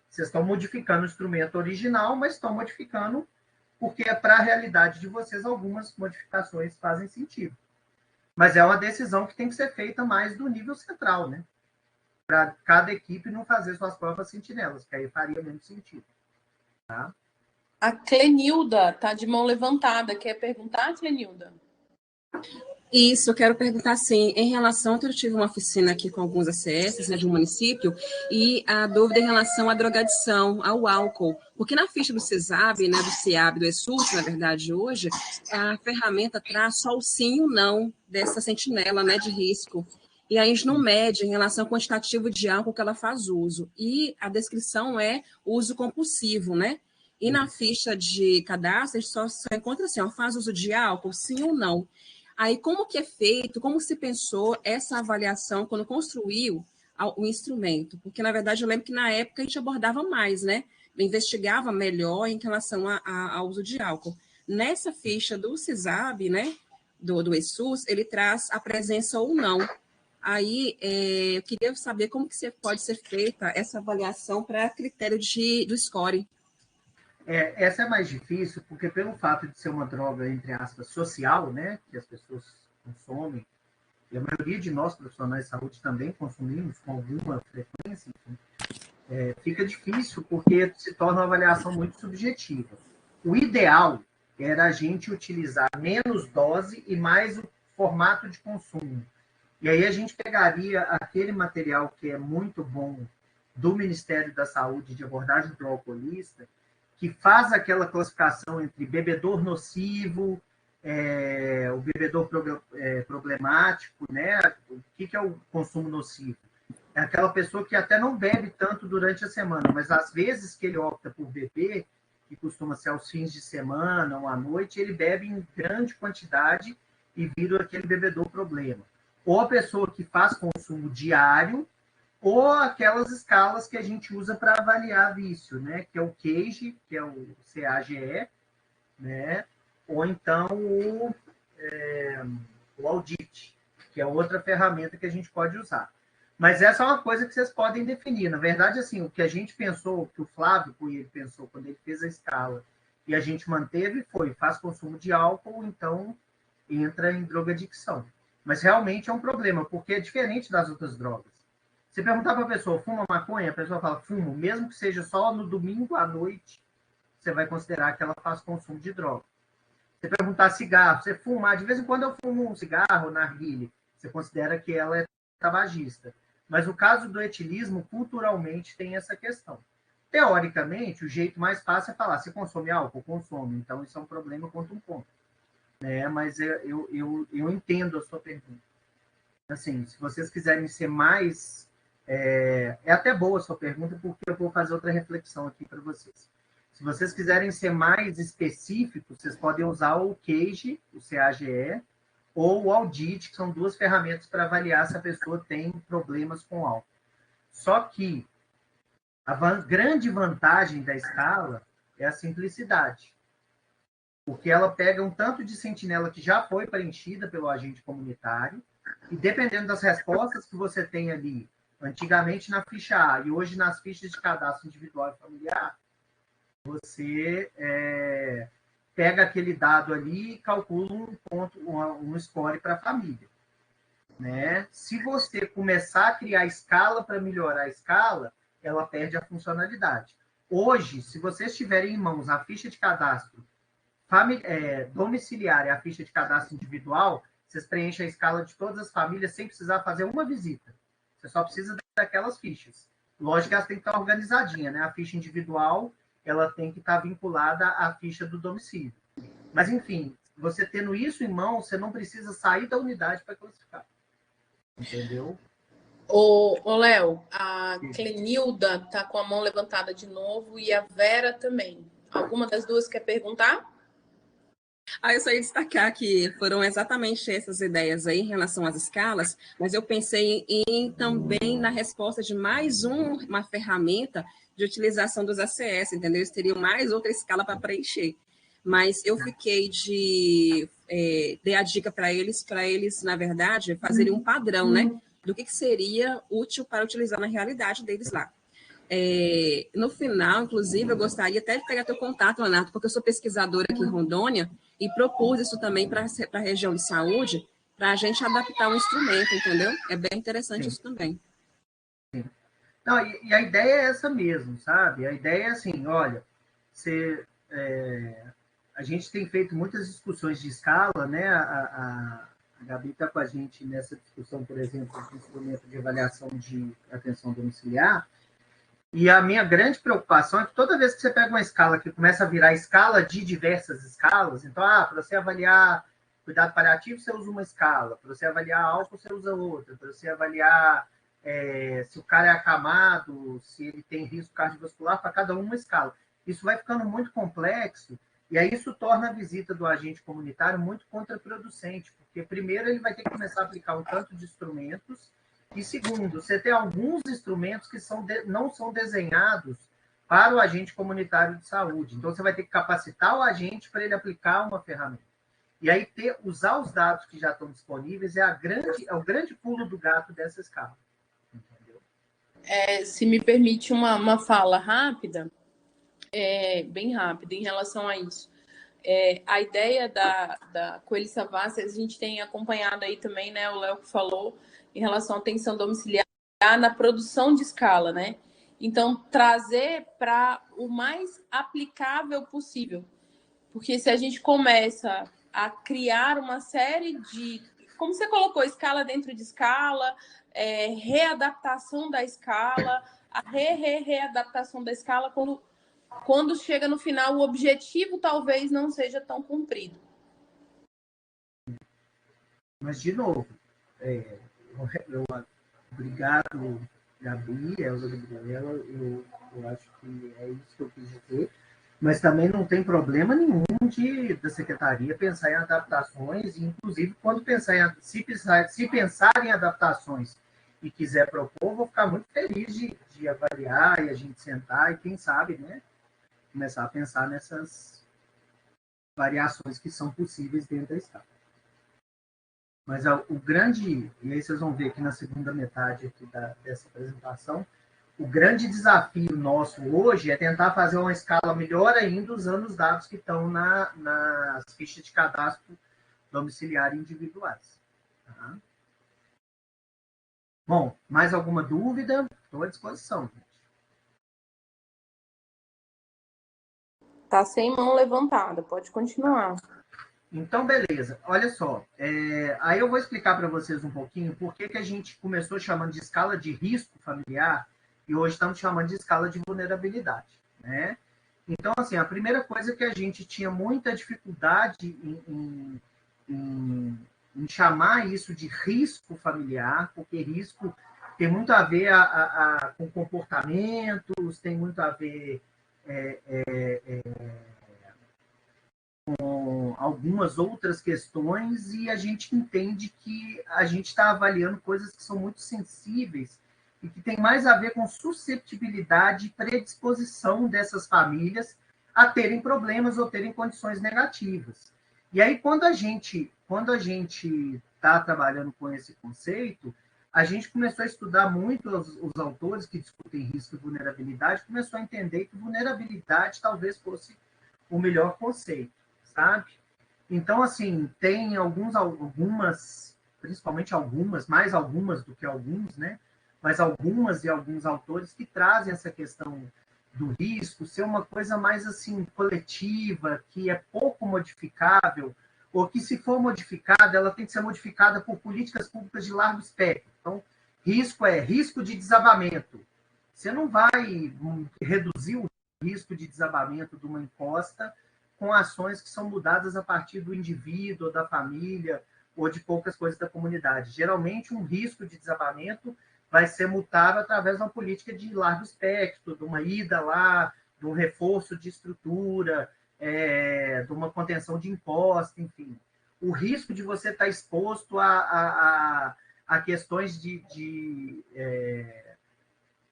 Vocês estão modificando o instrumento original, mas estão modificando porque para a realidade de vocês algumas modificações fazem sentido. Mas é uma decisão que tem que ser feita mais do nível central, né? Para cada equipe não fazer suas próprias sentinelas, que aí faria menos sentido. Tá? A Clenilda tá de mão levantada. Quer perguntar, Clenilda? Isso, eu quero perguntar assim, em relação, eu tive uma oficina aqui com alguns ACS, né, de um município, e a dúvida em relação à drogadição, ao álcool, porque na ficha do CESAB, né, do CIAB, do ESUS, na verdade, hoje, a ferramenta traz só o sim e o não dessa sentinela, né, de risco, e a gente não mede em relação ao quantitativo de álcool que ela faz uso, e a descrição é uso compulsivo, né, e na ficha de cadastro, a gente só encontra assim, ó, faz uso de álcool, sim ou não. Aí, como que é feito, como se pensou essa avaliação quando construiu o instrumento? Porque, na verdade, eu lembro que na época a gente abordava mais, né? Investigava melhor em relação ao uso de álcool. Nessa ficha do CISAB, né, do ESUS, ele traz a presença ou não. Aí, eu queria saber como que pode ser feita essa avaliação para critério do score. Essa é mais difícil, porque pelo fato de ser uma droga, entre aspas, social, né, que as pessoas consomem, e a maioria de nós, profissionais de saúde, também consumimos com alguma frequência, enfim, fica difícil, porque se torna uma avaliação muito subjetiva. O ideal era a gente utilizar menos dose e mais o formato de consumo. E aí a gente pegaria aquele material que é muito bom do Ministério da Saúde de abordagem do alcoolista, que faz aquela classificação entre bebedor nocivo, o bebedor problemático, né? O que é o consumo nocivo? É aquela pessoa que até não bebe tanto durante a semana, mas às vezes que ele opta por beber, que costuma ser aos fins de semana ou à noite, ele bebe em grande quantidade e vira aquele bebedor problema. Ou a pessoa que faz consumo diário, ou aquelas escalas que a gente usa para avaliar vício, né? Que é o CAGE, que é o CAGE, né? Ou então o Audit, que é outra ferramenta que a gente pode usar. Mas essa é uma coisa que vocês podem definir. Na verdade, assim, o que a gente pensou, que o Flávio Coelho pensou quando ele fez a escala, e a gente manteve, faz consumo de álcool, então entra em drogadicção. Mas realmente é um problema, porque é diferente das outras drogas. Se perguntar para a pessoa, fuma maconha? A pessoa fala, fumo, mesmo que seja só no domingo à noite, você vai considerar que ela faz consumo de droga. Se perguntar cigarro, você fuma? De vez em quando eu fumo um cigarro, narguilé, você considera que ela é tabagista. Mas o caso do etilismo, culturalmente, tem essa questão. Teoricamente, o jeito mais fácil é falar, você consome álcool? Consome. Então, isso é um problema contra um ponto. Né? Mas eu entendo a sua pergunta. Assim, se vocês quiserem ser mais... É até boa a sua pergunta, porque eu vou fazer outra reflexão aqui para vocês. Se vocês quiserem ser mais específicos, vocês podem usar o CAGE, o CAGE, ou o Audit, que são duas ferramentas para avaliar se a pessoa tem problemas com álcool. Só que a grande vantagem da escala é a simplicidade. Porque ela pega um tanto de sentinela que já foi preenchida pelo agente comunitário, e dependendo das respostas que você tem ali, antigamente na ficha A e hoje nas fichas de cadastro individual e familiar, você pega aquele dado ali e calcula um score para a família. Né? Se você começar a criar escala para melhorar a escala, ela perde a funcionalidade. Hoje, se vocês tiverem em mãos a ficha de cadastro domiciliar e a ficha de cadastro individual, vocês preenchem a escala de todas as famílias sem precisar fazer uma visita. Você só precisa daquelas fichas. Lógico que elas têm que estar organizadinhas, né? A ficha individual, ela tem que estar vinculada à ficha do domicílio. Mas, enfim, você tendo isso em mão, você não precisa sair da unidade para classificar. entendeu? Ô Léo, a Clenilda tá com a mão levantada de novo e a Vera também. Alguma das duas quer perguntar? Eu só ia destacar que foram exatamente essas ideias aí em relação às escalas, mas eu pensei também na resposta de mais uma ferramenta de utilização dos ACS, entendeu? Eles teriam mais outra escala para preencher. Mas eu fiquei dei a dica para eles, na verdade, fazerem um padrão, né? Do que seria útil para utilizar na realidade deles lá. No final, inclusive, eu gostaria até de pegar teu contato, Leonardo, porque eu sou pesquisadora aqui em Rondônia e propus isso também para a região de saúde, para a gente adaptar o instrumento, entendeu? É bem interessante isso também. Não, e a ideia é essa mesmo, sabe? A ideia é assim, olha, a gente tem feito muitas discussões de escala, né? A Gabi está com a gente nessa discussão, por exemplo, do instrumento de avaliação de atenção domiciliar. E a minha grande preocupação é que toda vez que você pega uma escala que começa a virar escala de diversas escalas, então, para você avaliar cuidado paliativo, você usa uma escala, para você avaliar álcool, você usa outra, para você avaliar se o cara é acamado, se ele tem risco cardiovascular, para cada uma escala. Isso vai ficando muito complexo, e aí isso torna a visita do agente comunitário muito contraproducente, porque primeiro ele vai ter que começar a aplicar um tanto de instrumentos, e segundo, você tem alguns instrumentos que não são desenhados para o agente comunitário de saúde. Então, você vai ter que capacitar o agente para ele aplicar uma ferramenta. E aí, usar os dados que já estão disponíveis é o grande pulo do gato dessa escala. Entendeu? Se me permite uma fala rápida, bem rápida, em relação a isso. A ideia da Coelho Savassi, a gente tem acompanhado aí também, né? O Léo que falou em relação à atenção domiciliar na produção de escala, né? Então, trazer para o mais aplicável possível. Porque se a gente começa a criar uma série de... Como você colocou, escala dentro de escala, readaptação da escala, a readaptação da escala, quando chega no final, o objetivo talvez não seja tão cumprido. Mas, de novo, obrigado, Gabi, Elza Gabriela, eu acho que é isso que eu quis dizer, mas também não tem problema nenhum da Secretaria pensar em adaptações, inclusive quando se pensar em adaptações e quiser propor, vou ficar muito feliz de avaliar e a gente sentar e, quem sabe, né, começar a pensar nessas variações que são possíveis dentro da escala. Mas o grande, e aí vocês vão ver aqui na segunda metade aqui dessa apresentação, o grande desafio nosso hoje é tentar fazer uma escala melhor ainda usando os dados que estão nas fichas de cadastro domiciliar individuais. Tá? Bom, mais alguma dúvida? Estou à disposição, gente. Tá sem mão levantada, pode continuar. Então, beleza. Olha só, aí eu vou explicar para vocês um pouquinho por que a gente começou chamando de escala de risco familiar e hoje estamos chamando de escala de vulnerabilidade, né? Então, assim, a primeira coisa é que a gente tinha muita dificuldade em chamar isso de risco familiar, porque risco tem muito a ver com comportamentos, tem muito a ver com algumas outras questões, e a gente entende que a gente está avaliando coisas que são muito sensíveis e que tem mais a ver com susceptibilidade e predisposição dessas famílias a terem problemas ou terem condições negativas. E aí, quando a gente está trabalhando com esse conceito, a gente começou a estudar muito os autores que discutem risco e vulnerabilidade, começou a entender que vulnerabilidade talvez fosse o melhor conceito, sabe? Então, assim, tem algumas, principalmente algumas, mais algumas do que alguns, né? Mas algumas e alguns autores que trazem essa questão do risco ser uma coisa mais, assim, coletiva, que é pouco modificável, ou que, se for modificada, ela tem que ser modificada por políticas públicas de largo espectro. Então, risco é risco de desabamento. Você não vai reduzir o risco de desabamento de uma encosta com ações que são mudadas a partir do indivíduo, ou da família, ou de poucas coisas da comunidade. Geralmente, um risco de desabamento vai ser multado através de uma política de largo espectro, de uma ida lá, de um reforço de estrutura, de uma contenção de imposto, enfim. O risco de você estar exposto a questões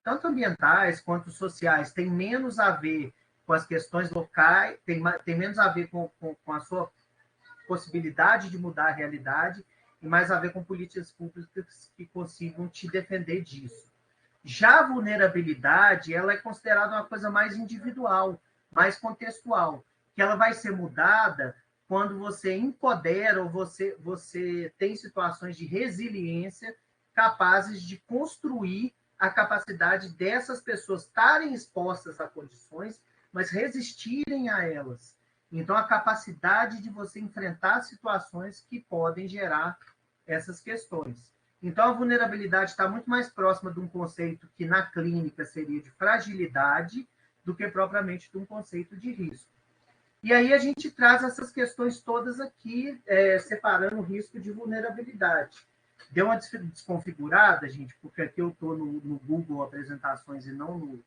tanto ambientais quanto sociais tem menos a ver com as questões locais, tem menos a ver com a sua possibilidade de mudar a realidade e mais a ver com políticas públicas que consigam te defender disso. Já a vulnerabilidade, ela é considerada uma coisa mais individual, mais contextual, que ela vai ser mudada quando você empodera ou você tem situações de resiliência capazes de construir a capacidade dessas pessoas estarem expostas a condições, mas resistirem a elas. Então, a capacidade de você enfrentar situações que podem gerar essas questões. Então, a vulnerabilidade está muito mais próxima de um conceito que, na clínica, seria de fragilidade, do que propriamente de um conceito de risco. E aí a gente traz essas questões todas aqui, separando o risco de vulnerabilidade. Deu uma desconfigurada, gente, porque aqui eu estou no Google Apresentações e não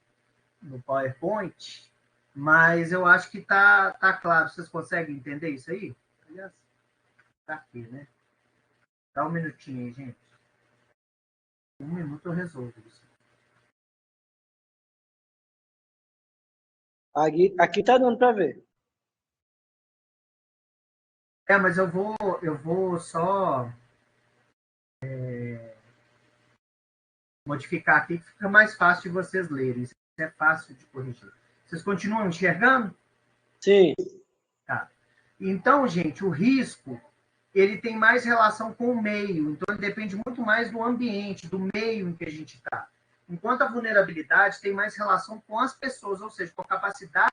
no PowerPoint, mas eu acho que está claro. Vocês conseguem entender isso aí? Aliás, está aqui, né? Dá um minutinho aí, gente. 1 minuto eu resolvo isso. Aqui tá dando para ver. Mas eu vou só modificar aqui, que fica mais fácil de vocês lerem. Isso é fácil de corrigir. Vocês continuam enxergando? Sim. Tá. Então, gente, o risco, ele tem mais relação com o meio. Então, ele depende muito mais do ambiente, do meio em que a gente está. Enquanto a vulnerabilidade tem mais relação com as pessoas, ou seja, com a capacidade.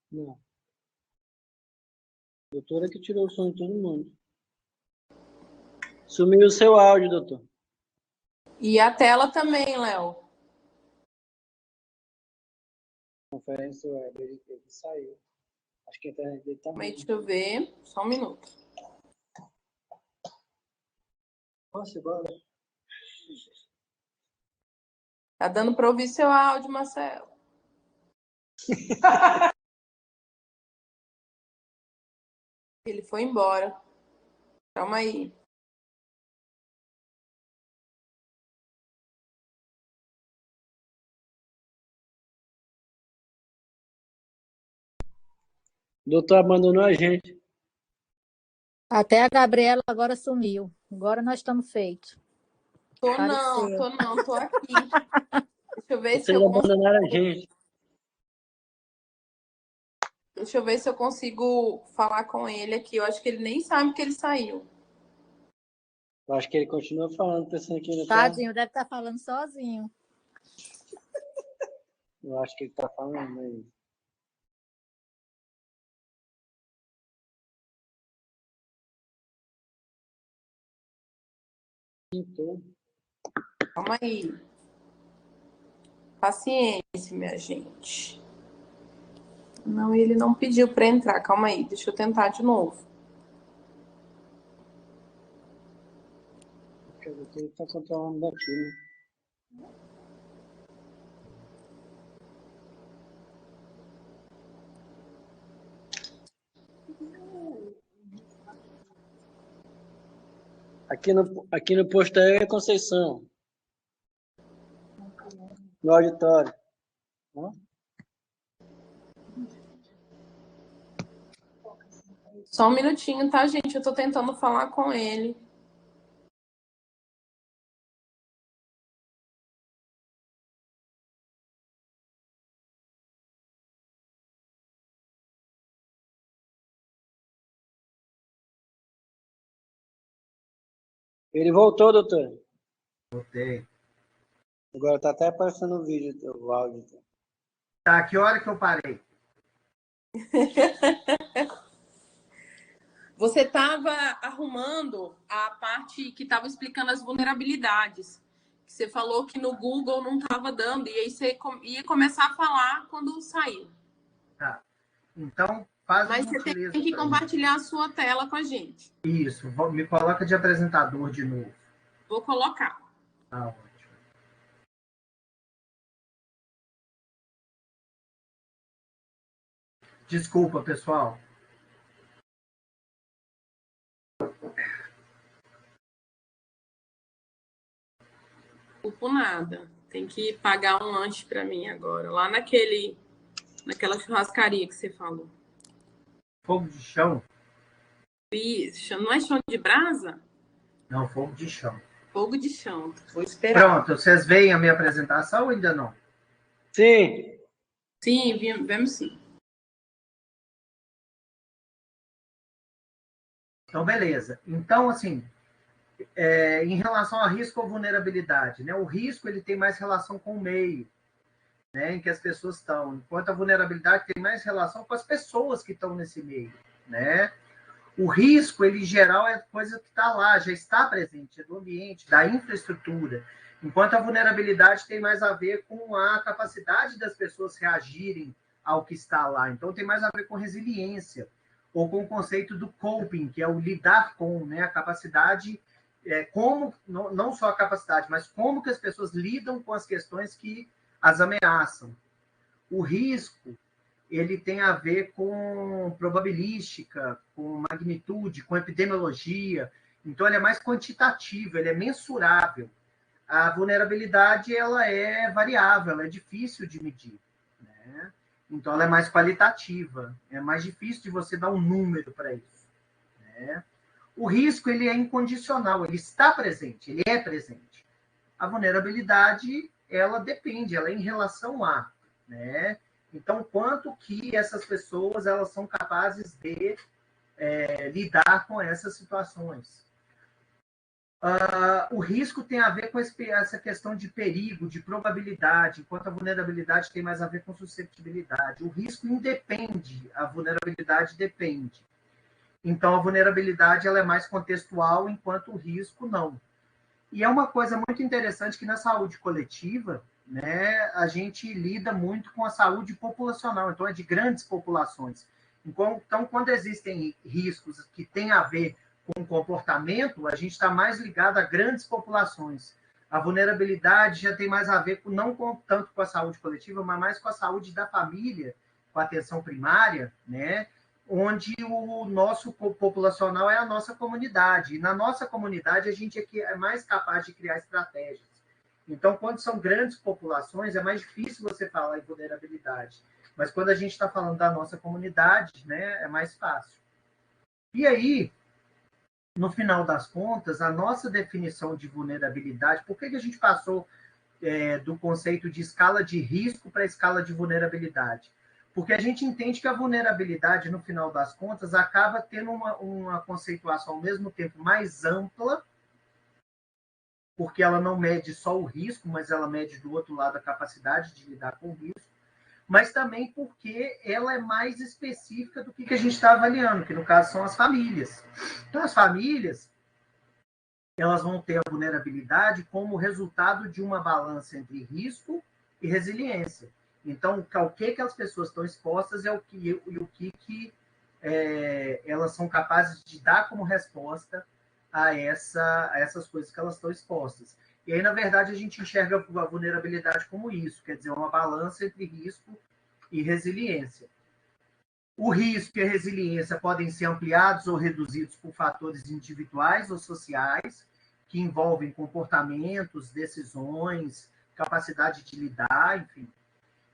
Não. Doutora que tirou o som de todo mundo. Sumiu o seu áudio, doutor. E a tela também, Léo. Conferência web, ele saiu. Acho que a internet dele tá ruim. Deixa eu ver. Só um minuto. Nossa, agora. Tá dando para ouvir seu áudio, Marcelo. Ele foi embora. Calma aí. O doutor abandonou a gente. Até a Gabriela agora sumiu. Agora nós estamos feitos. Tô aqui. Deixa eu ver se eu abandonaram a gente. Deixa eu ver se eu consigo falar com ele aqui. Eu acho que ele nem sabe que ele saiu. Eu acho que ele continua falando, pensando que ele Tadinho, deve estar falando sozinho. Eu acho que ele está falando aí. Calma aí. Paciência, minha gente. Não, ele não pediu para entrar. Calma aí, deixa eu tentar de novo. Ele está controlando daqui, né? Aqui no posto é Conceição. No auditório. Só um minutinho, tá, gente? Eu tô tentando falar com ele. Ele voltou, doutor. Voltei. Agora tá até aparecendo o vídeo, o áudio. Tá, que hora que eu parei? Você estava arrumando a parte que estava explicando as vulnerabilidades. Você falou que no Google não estava dando, e aí você ia começar a falar quando saiu. Tá. Então, faz Mas uma você tem gentileza que pra mim. compartilhar a sua tela com a gente. Isso, me coloca de apresentador de novo. Vou colocar. Tá ótimo. Desculpa, pessoal. Por nada. Tem que pagar um lanche para mim agora. Lá naquela churrascaria que você falou. Fogo de chão? Isso. Não é chão de brasa? Não, fogo de chão. Fogo de chão. Vou esperar. Pronto, vocês veem a minha apresentação ou ainda não? Sim. Sim, vemos sim. Então, beleza. Então, assim, em relação a risco ou vulnerabilidade, né? O risco ele tem mais relação com o meio, né, em que as pessoas estão, enquanto a vulnerabilidade tem mais relação com as pessoas que estão nesse meio, né? O risco, ele em geral é coisa que está lá, já está presente, é do ambiente, da infraestrutura, enquanto a vulnerabilidade tem mais a ver com a capacidade das pessoas reagirem ao que está lá. Então, tem mais a ver com resiliência, ou com o conceito do coping, que é o lidar com, né, a capacidade, como, não só a capacidade, mas como que as pessoas lidam com as questões que as ameaçam. O risco, ele tem a ver com probabilística, com magnitude, com epidemiologia. Então, ele é mais quantitativo, ele é mensurável. A vulnerabilidade, ela é variável, ela é difícil de medir, né? Então, ela é mais qualitativa, é mais difícil de você dar um número para isso, né? O risco, ele é incondicional, ele está presente, ele é presente. A vulnerabilidade, ela depende, ela é em relação a, né? Então, quanto que essas pessoas elas são capazes de lidar com essas situações. O risco tem a ver com essa questão de perigo, de probabilidade, enquanto a vulnerabilidade tem mais a ver com susceptibilidade. O risco independe, a vulnerabilidade depende. Então, a vulnerabilidade ela é mais contextual, enquanto o risco não. E é uma coisa muito interessante que na saúde coletiva, né, a gente lida muito com a saúde populacional, então é de grandes populações. Então, quando existem riscos que têm a ver com comportamento, a gente está mais ligado a grandes populações. A vulnerabilidade já tem mais a ver tanto com a saúde coletiva, mas mais com a saúde da família, com a atenção primária, né, onde o nosso populacional é a nossa comunidade. E na nossa comunidade, a gente é mais capaz de criar estratégias. Então, quando são grandes populações, é mais difícil você falar em vulnerabilidade. Mas quando a gente está falando da nossa comunidade, né, é mais fácil. E aí, no final das contas, a nossa definição de vulnerabilidade, por que a gente passou do conceito de escala de risco para a escala de vulnerabilidade? Porque a gente entende que a vulnerabilidade, no final das contas, acaba tendo uma conceituação ao mesmo tempo mais ampla, porque ela não mede só o risco, mas ela mede do outro lado a capacidade de lidar com o risco, mas também porque ela é mais específica do que a gente está avaliando, que no caso são as famílias. Então, as famílias, elas vão ter a vulnerabilidade como resultado de uma balança entre risco e resiliência. Então, o que as pessoas estão expostas é o que elas são capazes de dar como resposta a essas coisas que elas estão expostas. E aí, na verdade, a gente enxerga a vulnerabilidade como isso, quer dizer, uma balança entre risco e resiliência. O risco e a resiliência podem ser ampliados ou reduzidos por fatores individuais ou sociais, que envolvem comportamentos, decisões, capacidade de lidar, enfim.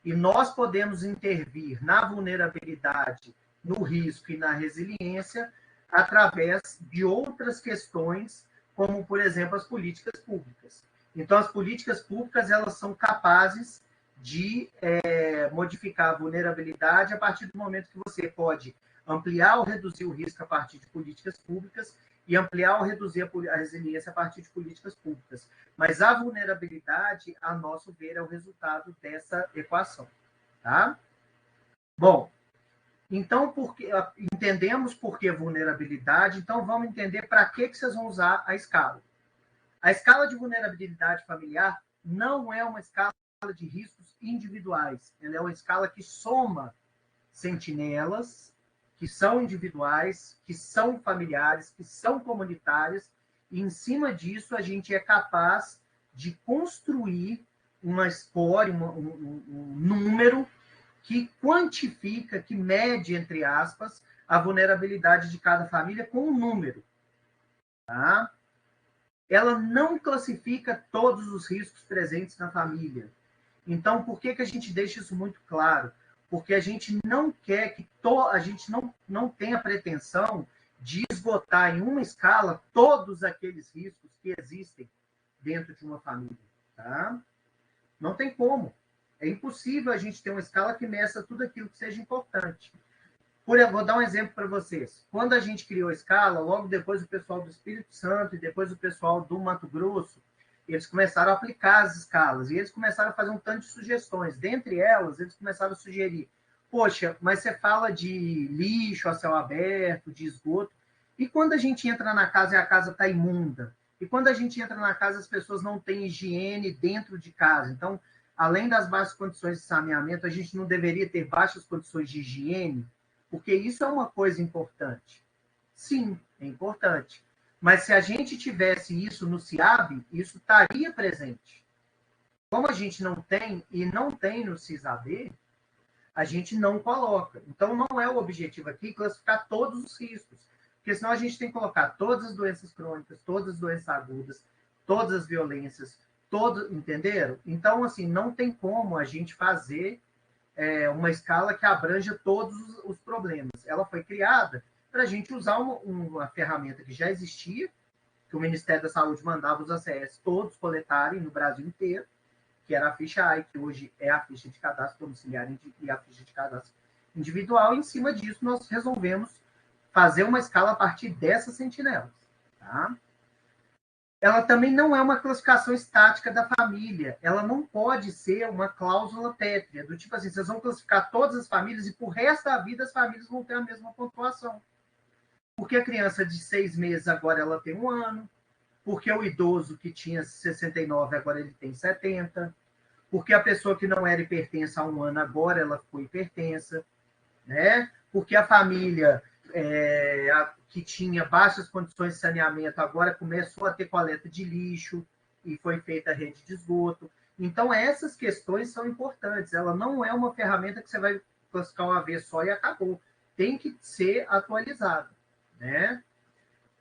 E nós podemos intervir na vulnerabilidade, no risco e na resiliência através de outras questões, como, por exemplo, as políticas públicas. Então, as políticas públicas elas são capazes de modificar a vulnerabilidade a partir do momento que você pode ampliar ou reduzir o risco a partir de políticas públicas e ampliar ou reduzir a resiliência a partir de políticas públicas. Mas a vulnerabilidade, a nosso ver, é o resultado dessa equação. Tá? Bom, então, entendemos por que vulnerabilidade, então vamos entender para que vocês vão usar a escala. A escala de vulnerabilidade familiar não é uma escala de riscos individuais, ela é uma escala que soma sentinelas, que são individuais, que são familiares, que são comunitárias, e em cima disso a gente é capaz de construir uma score, um número que quantifica, que mede, entre aspas, a vulnerabilidade de cada família com um número. Tá? Ela não classifica todos os riscos presentes na família. Então, por que a gente deixa isso muito claro? Porque a gente não quer que a gente não tenha pretensão de esgotar em uma escala todos aqueles riscos que existem dentro de uma família. Tá? Não tem como. É impossível a gente ter uma escala que meça tudo aquilo que seja importante. Vou dar um exemplo para vocês. Quando a gente criou a escala, logo depois o pessoal do Espírito Santo e depois o pessoal do Mato Grosso, eles começaram a aplicar as escalas e eles começaram a fazer um tanto de sugestões. Dentre elas, eles começaram a sugerir: poxa, mas você fala de lixo a céu aberto, de esgoto, e quando a gente entra na casa e a casa está imunda? E quando a gente entra na casa, as pessoas não têm higiene dentro de casa. Então, além das baixas condições de saneamento, a gente não deveria ter baixas condições de higiene? Porque isso é uma coisa importante. Sim, é importante. Mas se a gente tivesse isso no CIAB, isso estaria presente. Como a gente não tem, e não tem no CISAB, a gente não coloca. Então, não é o objetivo aqui classificar todos os riscos. Porque senão a gente tem que colocar todas as doenças crônicas, todas as doenças agudas, todas as violências, entenderam? Então, assim, não tem como a gente fazer uma escala que abranja todos os problemas. Ela foi criada para a gente usar uma ferramenta que já existia, que o Ministério da Saúde mandava os ACS todos coletarem no Brasil inteiro, que era a ficha AI, que hoje é a ficha de cadastro domiciliar e a ficha de cadastro individual. E, em cima disso, nós resolvemos fazer uma escala a partir dessas sentinelas. Tá? Ela também não é uma classificação estática da família. Ela não pode ser uma cláusula pétrea, do tipo assim, vocês vão classificar todas as famílias e, por resto da vida, as famílias vão ter a mesma pontuação. Porque a criança de 6 meses agora ela tem 1 ano, porque o idoso que tinha 69 agora ele tem 70, porque a pessoa que não era hipertensa há 1 ano agora ela ficou hipertensa, né? Porque a família que tinha baixas condições de saneamento agora começou a ter coleta de lixo e foi feita a rede de esgoto. Então, essas questões são importantes. Ela não é uma ferramenta que você vai classificar uma vez só e acabou. Tem que ser atualizada, né?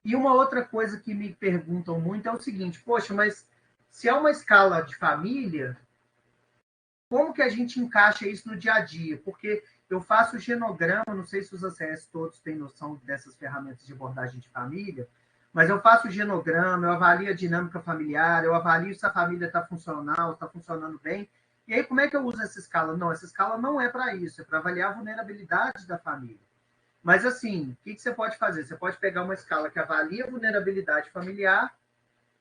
E uma outra coisa que me perguntam muito é o seguinte: poxa, mas se é uma escala de família, como que a gente encaixa isso no dia a dia? Porque eu faço genograma, não sei se os ACS todos têm noção dessas ferramentas de abordagem de família, mas eu faço genograma, eu avalio a dinâmica familiar, eu avalio se a família está funcional, está funcionando bem. E aí, como é que eu uso essa escala? Não, essa escala não é para isso, é para avaliar a vulnerabilidade da família. Mas, assim, o que você pode fazer? Você pode pegar uma escala que avalia a vulnerabilidade familiar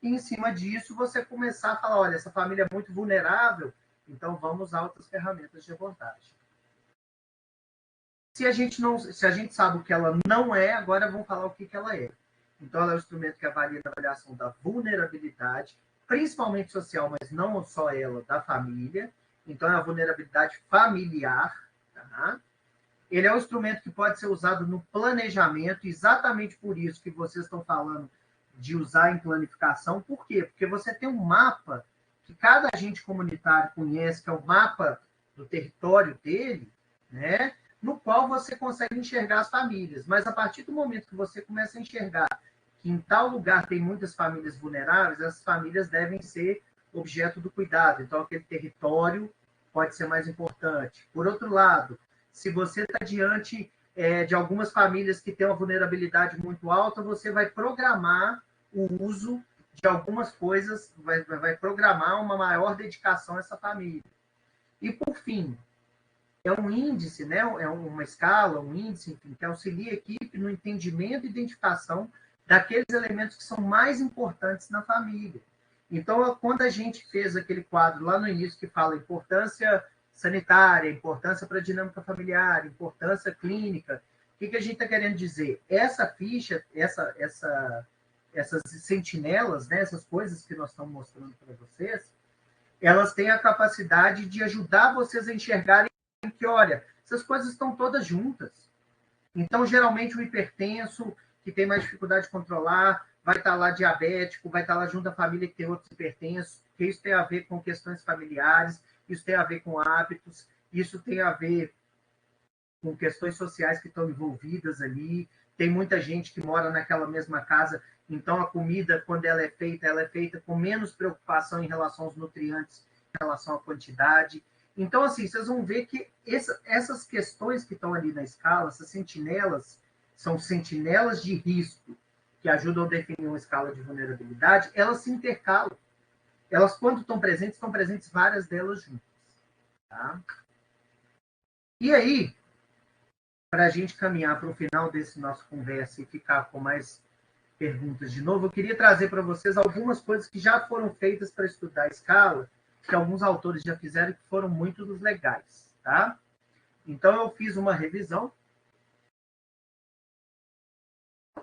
e, em cima disso, você começar a falar: olha, essa família é muito vulnerável, então vamos usar outras ferramentas de abordagem. Se a gente sabe o que ela não é, agora vamos falar o que ela é. Então, ela é um instrumento que avalia a avaliação da vulnerabilidade, principalmente social, mas não só ela, da família. Então, é a vulnerabilidade familiar. Tá? Ele é um instrumento que pode ser usado no planejamento, exatamente por isso que vocês estão falando de usar em planificação. Por quê? Porque você tem um mapa que cada agente comunitário conhece, que é o mapa do território dele, né? No qual você consegue enxergar as famílias. Mas a partir do momento que você começa a enxergar que em tal lugar tem muitas famílias vulneráveis, essas famílias devem ser objeto do cuidado. Então, aquele território pode ser mais importante. Por outro lado, se você está diante de algumas famílias que têm uma vulnerabilidade muito alta, você vai programar o uso de algumas coisas, vai programar uma maior dedicação a essa família. E, por fim, é um índice, né? É uma escala, um índice, enfim, que auxilia a equipe no entendimento e identificação daqueles elementos que são mais importantes na família. Então, quando a gente fez aquele quadro lá no início que fala importância sanitária, importância para a dinâmica familiar, importância clínica, o que a gente está querendo dizer? Essa ficha, essas sentinelas, né, essas coisas que nós estamos mostrando para vocês, elas têm a capacidade de ajudar vocês a enxergarem que, olha, essas coisas estão todas juntas. Então, geralmente, o hipertenso, que tem mais dificuldade de controlar, vai estar lá diabético, vai estar lá junto à família que tem outros hipertensos, porque isso tem a ver com questões familiares, isso tem a ver com hábitos, isso tem a ver com questões sociais que estão envolvidas ali. Tem muita gente que mora naquela mesma casa, então a comida, quando ela é feita com menos preocupação em relação aos nutrientes, em relação à quantidade. Então, assim, vocês vão ver que essas questões que estão ali na escala, essas sentinelas, são sentinelas de risco, que ajudam a definir uma escala de vulnerabilidade, elas se intercalam. Elas, quando estão presentes várias delas juntas. Tá? E aí, para a gente caminhar para o final desse nosso conversa e ficar com mais perguntas de novo, eu queria trazer para vocês algumas coisas que já foram feitas para estudar a escala, que alguns autores já fizeram e que foram muito legais. Tá? Então, eu fiz uma revisão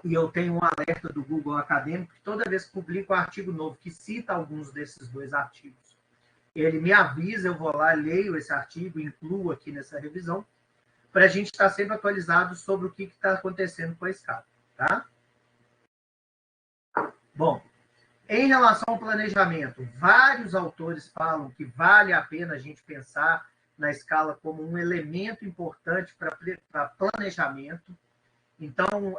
e eu tenho um alerta do Google Acadêmico que toda vez que publico um artigo novo que cita alguns desses dois artigos, ele me avisa, eu vou lá, leio esse artigo, incluo aqui nessa revisão, para a gente estar sempre atualizado sobre o que está acontecendo com a escala. Tá? Bom, em relação ao planejamento, vários autores falam que vale a pena a gente pensar na escala como um elemento importante para planejamento. Então,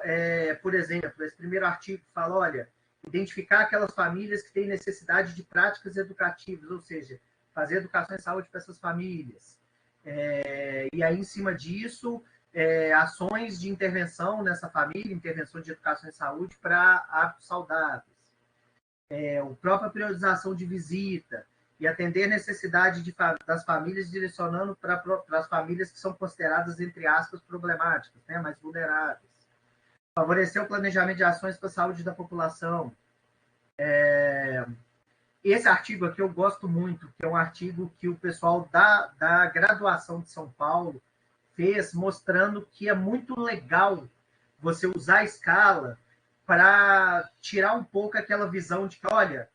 por exemplo, esse primeiro artigo fala, olha, identificar aquelas famílias que têm necessidade de práticas educativas, ou seja, fazer educação e saúde para essas famílias. E aí, em cima disso, ações de intervenção nessa família, intervenção de educação e saúde para hábitos saudáveis. A própria priorização de visita e atender a necessidade das famílias, direcionando para as famílias que são consideradas, entre aspas, problemáticas, né, mais vulneráveis. Favorecer o planejamento de ações para a saúde da população. Esse artigo aqui eu gosto muito, que é um artigo que o pessoal da graduação de São Paulo fez, mostrando que é muito legal você usar a escala para tirar um pouco aquela visão de que, olha,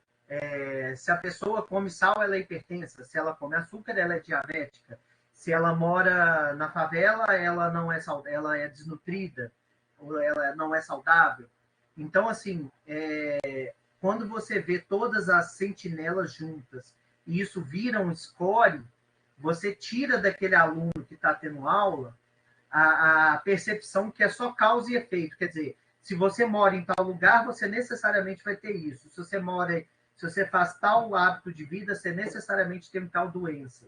se a pessoa come sal, ela é hipertensa, se ela come açúcar, ela é diabética, se ela mora na favela, ela não é ela é desnutrida, ou ela não é saudável. Então, assim, quando você vê todas as sentinelas juntas e isso vira um score, você tira daquele aluno que está tendo aula a percepção que é só causa e efeito. Quer dizer, se você mora em tal lugar, você necessariamente vai ter isso. Se você faz tal hábito de vida, você necessariamente tem tal doença.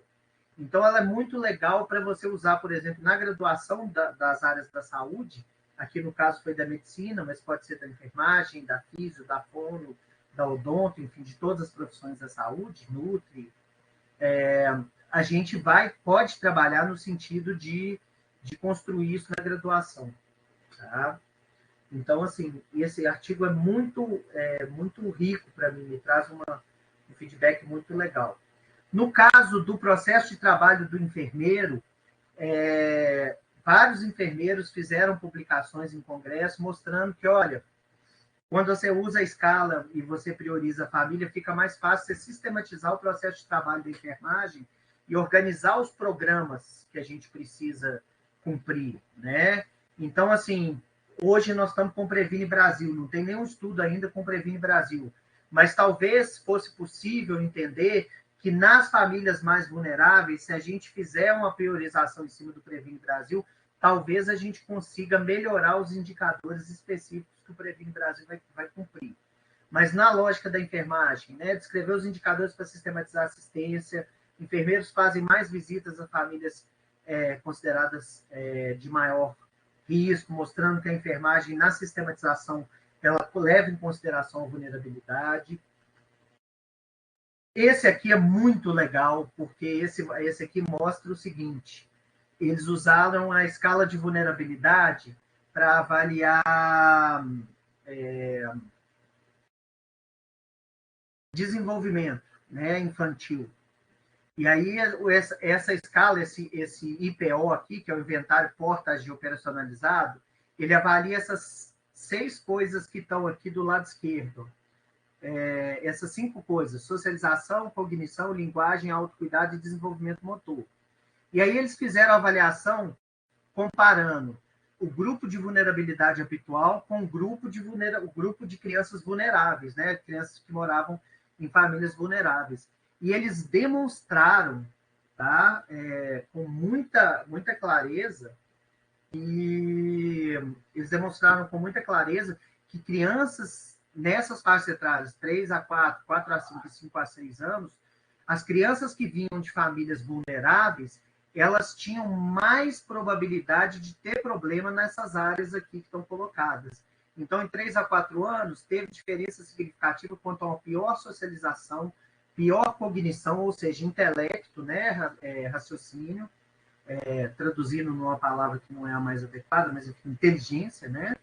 Então, ela é muito legal para você usar, por exemplo, na graduação das áreas da saúde. Aqui, no caso, foi da medicina, mas pode ser da enfermagem, da físio, da fono, da odonto, enfim, de todas as profissões da saúde, nutri. A gente pode trabalhar no sentido de construir isso na graduação. Tá? Então, assim, esse artigo é muito rico para mim, me traz um feedback muito legal. No caso do processo de trabalho do enfermeiro, vários enfermeiros fizeram publicações em congresso mostrando que, olha, quando você usa a escala e você prioriza a família, fica mais fácil você sistematizar o processo de trabalho da enfermagem e organizar os programas que a gente precisa cumprir, né? Então, assim, hoje nós estamos com o Previne Brasil, não tem nenhum estudo ainda com o Previne Brasil, mas talvez fosse possível entender que nas famílias mais vulneráveis, se a gente fizer uma priorização em cima do Previne Brasil, talvez a gente consiga melhorar os indicadores específicos que o Previne Brasil vai cumprir. Mas na lógica da enfermagem, né, descrever os indicadores para sistematizar a assistência, enfermeiros fazem mais visitas a famílias consideradas de maior risco, mostrando que a enfermagem, na sistematização, ela leva em consideração a vulnerabilidade. Esse aqui é muito legal, porque esse aqui mostra o seguinte: eles usaram a escala de vulnerabilidade para avaliar desenvolvimento, né, infantil. E aí, essa escala, esse IPO aqui, que é o Inventário Portage Operacionalizado, ele avalia essas 6 coisas que estão aqui do lado esquerdo. Essas 5 coisas: socialização, cognição, linguagem, autocuidado e desenvolvimento motor. E aí eles fizeram a avaliação comparando o grupo de vulnerabilidade habitual com o grupo de crianças vulneráveis, né? Crianças que moravam em famílias vulneráveis. E eles demonstraram, tá? Com muita clareza, que crianças nessas faixas etárias, 3 a 4, 4 a 5 e 5 a 6 anos, as crianças que vinham de famílias vulneráveis, elas tinham mais probabilidade de ter problema nessas áreas aqui que estão colocadas. Então, em 3 a 4 anos, teve diferença significativa quanto a uma pior socialização, pior cognição, ou seja, intelecto, né, raciocínio, traduzindo numa palavra que não é a mais adequada, mas inteligência, né?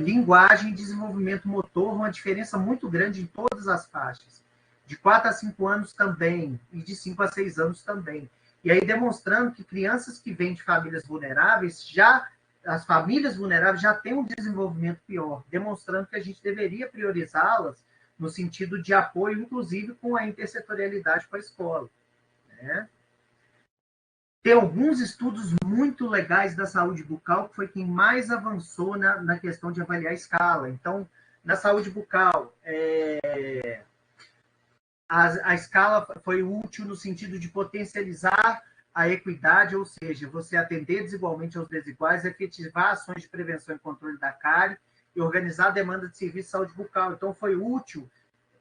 Linguagem e desenvolvimento motor, uma diferença muito grande em todas as faixas. De 4 a 5 anos também, e de 5 a 6 anos também. E aí demonstrando que crianças que vêm de famílias vulneráveis, as famílias vulneráveis já têm um desenvolvimento pior, demonstrando que a gente deveria priorizá-las no sentido de apoio, inclusive com a intersetorialidade com a escola, né? Tem alguns estudos muito legais da saúde bucal, que foi quem mais avançou na questão de avaliar a escala. Então, na saúde bucal, a escala foi útil no sentido de potencializar a equidade, ou seja, você atender desigualmente aos desiguais, efetivar ações de prevenção e controle da cárie e organizar a demanda de serviço de saúde bucal. Então, foi útil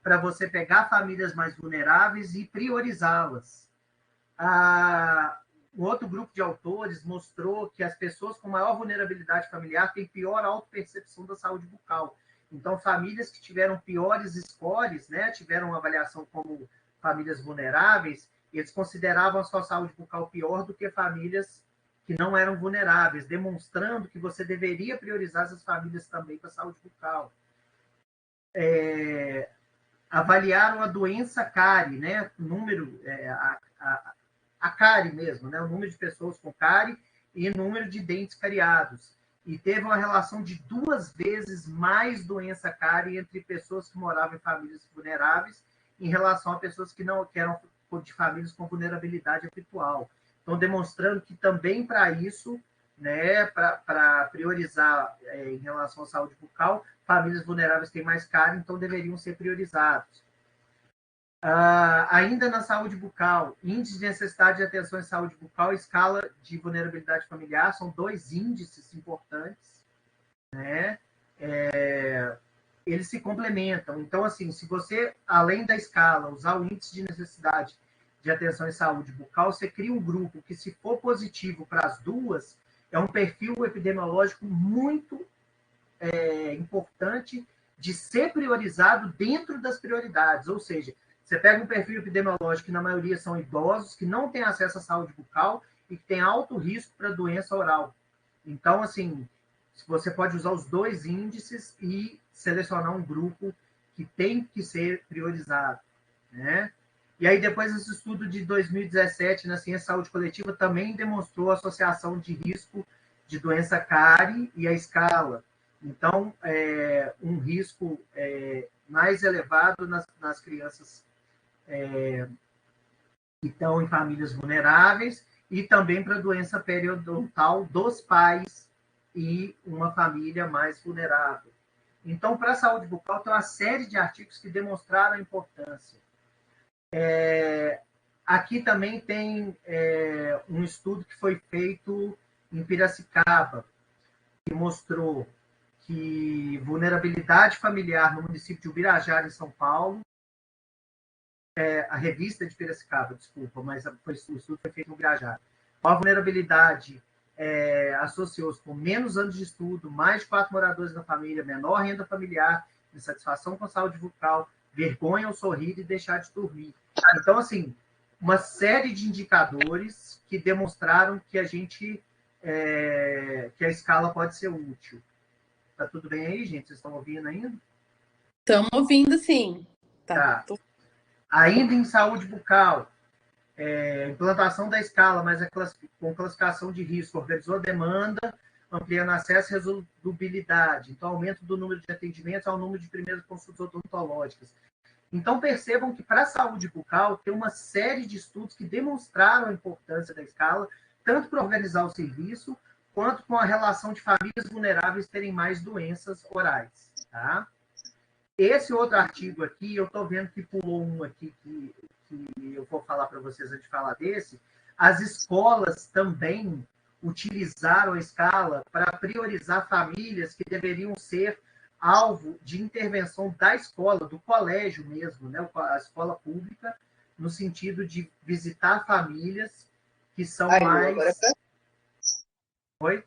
para você pegar famílias mais vulneráveis e priorizá-las. Um outro grupo de autores mostrou que as pessoas com maior vulnerabilidade familiar têm pior autopercepção da saúde bucal. Então, famílias que tiveram piores scores, né, tiveram uma avaliação como famílias vulneráveis, eles consideravam a sua saúde bucal pior do que famílias que não eram vulneráveis, demonstrando que você deveria priorizar essas famílias também para a saúde bucal. Avaliaram a doença cárie, né, número, a cárie mesmo, né, o número de pessoas com cárie e o número de dentes cariados. E teve uma relação de 2 vezes mais doença cárie entre pessoas que moravam em famílias vulneráveis em relação a pessoas que eram de famílias com vulnerabilidade habitual. Então, demonstrando que também para isso, né, para priorizar em relação à saúde bucal, famílias vulneráveis têm mais cárie, então deveriam ser priorizados. Ainda na saúde bucal, índice de necessidade de atenção em saúde bucal e escala de vulnerabilidade familiar são 2 índices importantes, né? Eles se complementam. Então, assim, se você, além da escala, usar o índice de necessidade de atenção em saúde bucal, você cria um grupo que, se for positivo para as duas, é um perfil epidemiológico muito importante de ser priorizado dentro das prioridades, ou seja, você pega um perfil epidemiológico que, na maioria, são idosos, que não têm acesso à saúde bucal e que têm alto risco para doença oral. Então, assim, você pode usar os 2 índices e selecionar um grupo que tem que ser priorizado, né? E aí, depois, esse estudo de 2017 na ciência saúde coletiva também demonstrou a associação de risco de doença cárie e a escala. Então, um risco mais elevado nas crianças que estão em famílias vulneráveis e também para doença periodontal dos pais e uma família mais vulnerável. Então, para a saúde bucal, tem uma série de artigos que demonstraram a importância. Aqui também tem um estudo que foi feito em Piracicaba, que mostrou que vulnerabilidade familiar no município de Ubirajara, em São Paulo, a revista de Piracicaba, desculpa, mas o estudo foi feito em Ubirajara. A vulnerabilidade associou-se com menos anos de estudo, mais de 4 moradores da família, menor renda familiar, insatisfação com a saúde bucal, vergonha ao sorrir e deixar de dormir. Então, assim, uma série de indicadores que demonstraram que que a escala pode ser útil. Tá tudo bem aí, gente? Vocês estão ouvindo ainda? Estamos ouvindo, sim. Tá. Ainda em saúde bucal, implantação da escala, mas com classificação de risco, organizou a demanda, ampliando acesso e resolubilidade. Então, aumento do número de atendimentos ao número de primeiras consultas odontológicas. Então, percebam que para a saúde bucal tem uma série de estudos que demonstraram a importância da escala, tanto para organizar o serviço, quanto com a relação de famílias vulneráveis terem mais doenças orais. Tá? Esse outro artigo aqui, eu estou vendo que pulou um aqui que eu vou falar para vocês antes de falar desse. As escolas também utilizaram a escala para priorizar famílias que deveriam ser alvo de intervenção da escola, do colégio mesmo, né? A escola pública, no sentido de visitar famílias que são mais... Oi?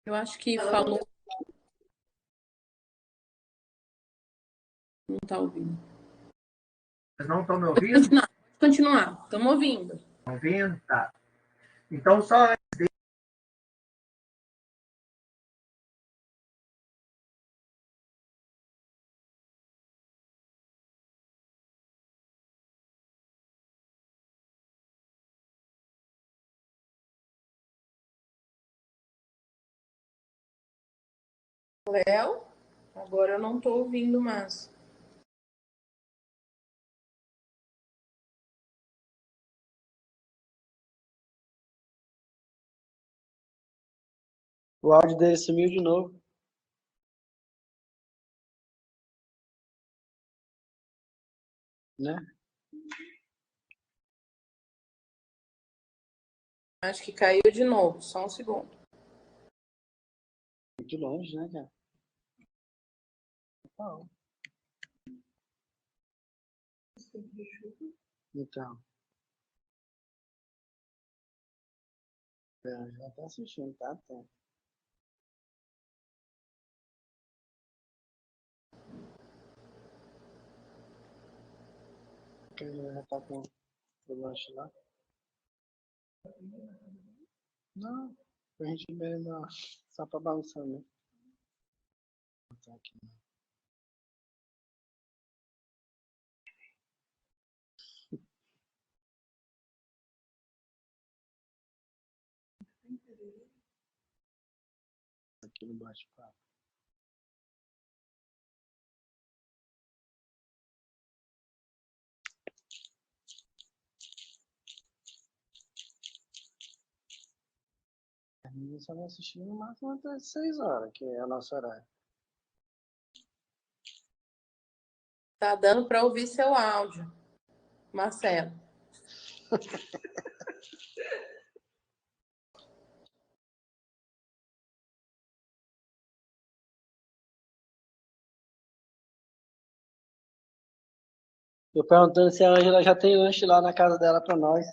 Eu acho que falou. Não está ouvindo. Vocês não estão me ouvindo? Continuar. Estamos ouvindo. Estão ouvindo? Tá. Então, só antes de... Léo, agora eu não estou ouvindo mais. O áudio dele sumiu de novo. Né? Acho que caiu de novo. Só um segundo. Muito longe, né, cara? Não. Então. Já tá assistindo, tá? Ele já tá com o lanche lá. Não, a gente vê só pra balançar, né? Tá aqui. Aqui no bate-papo. A menina só vai assistir no máximo até 6 horas, que é o nosso horário. Tá dando para ouvir seu áudio, Marcelo. Tô perguntando se a Ângela já tem lanche lá na casa dela pra nós.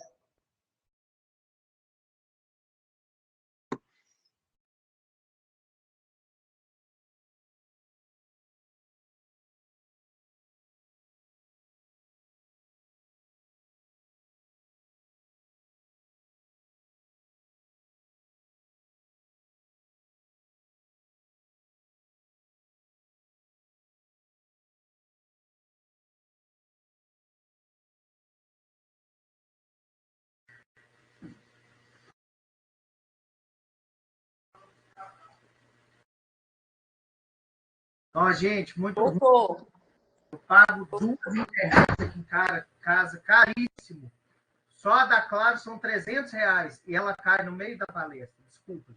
Ó, gente, muito Voltou. Eu pago 2 internet aqui em casa, caríssimo. Só a da Claro são R$300 e ela cai no meio da palestra. Desculpa.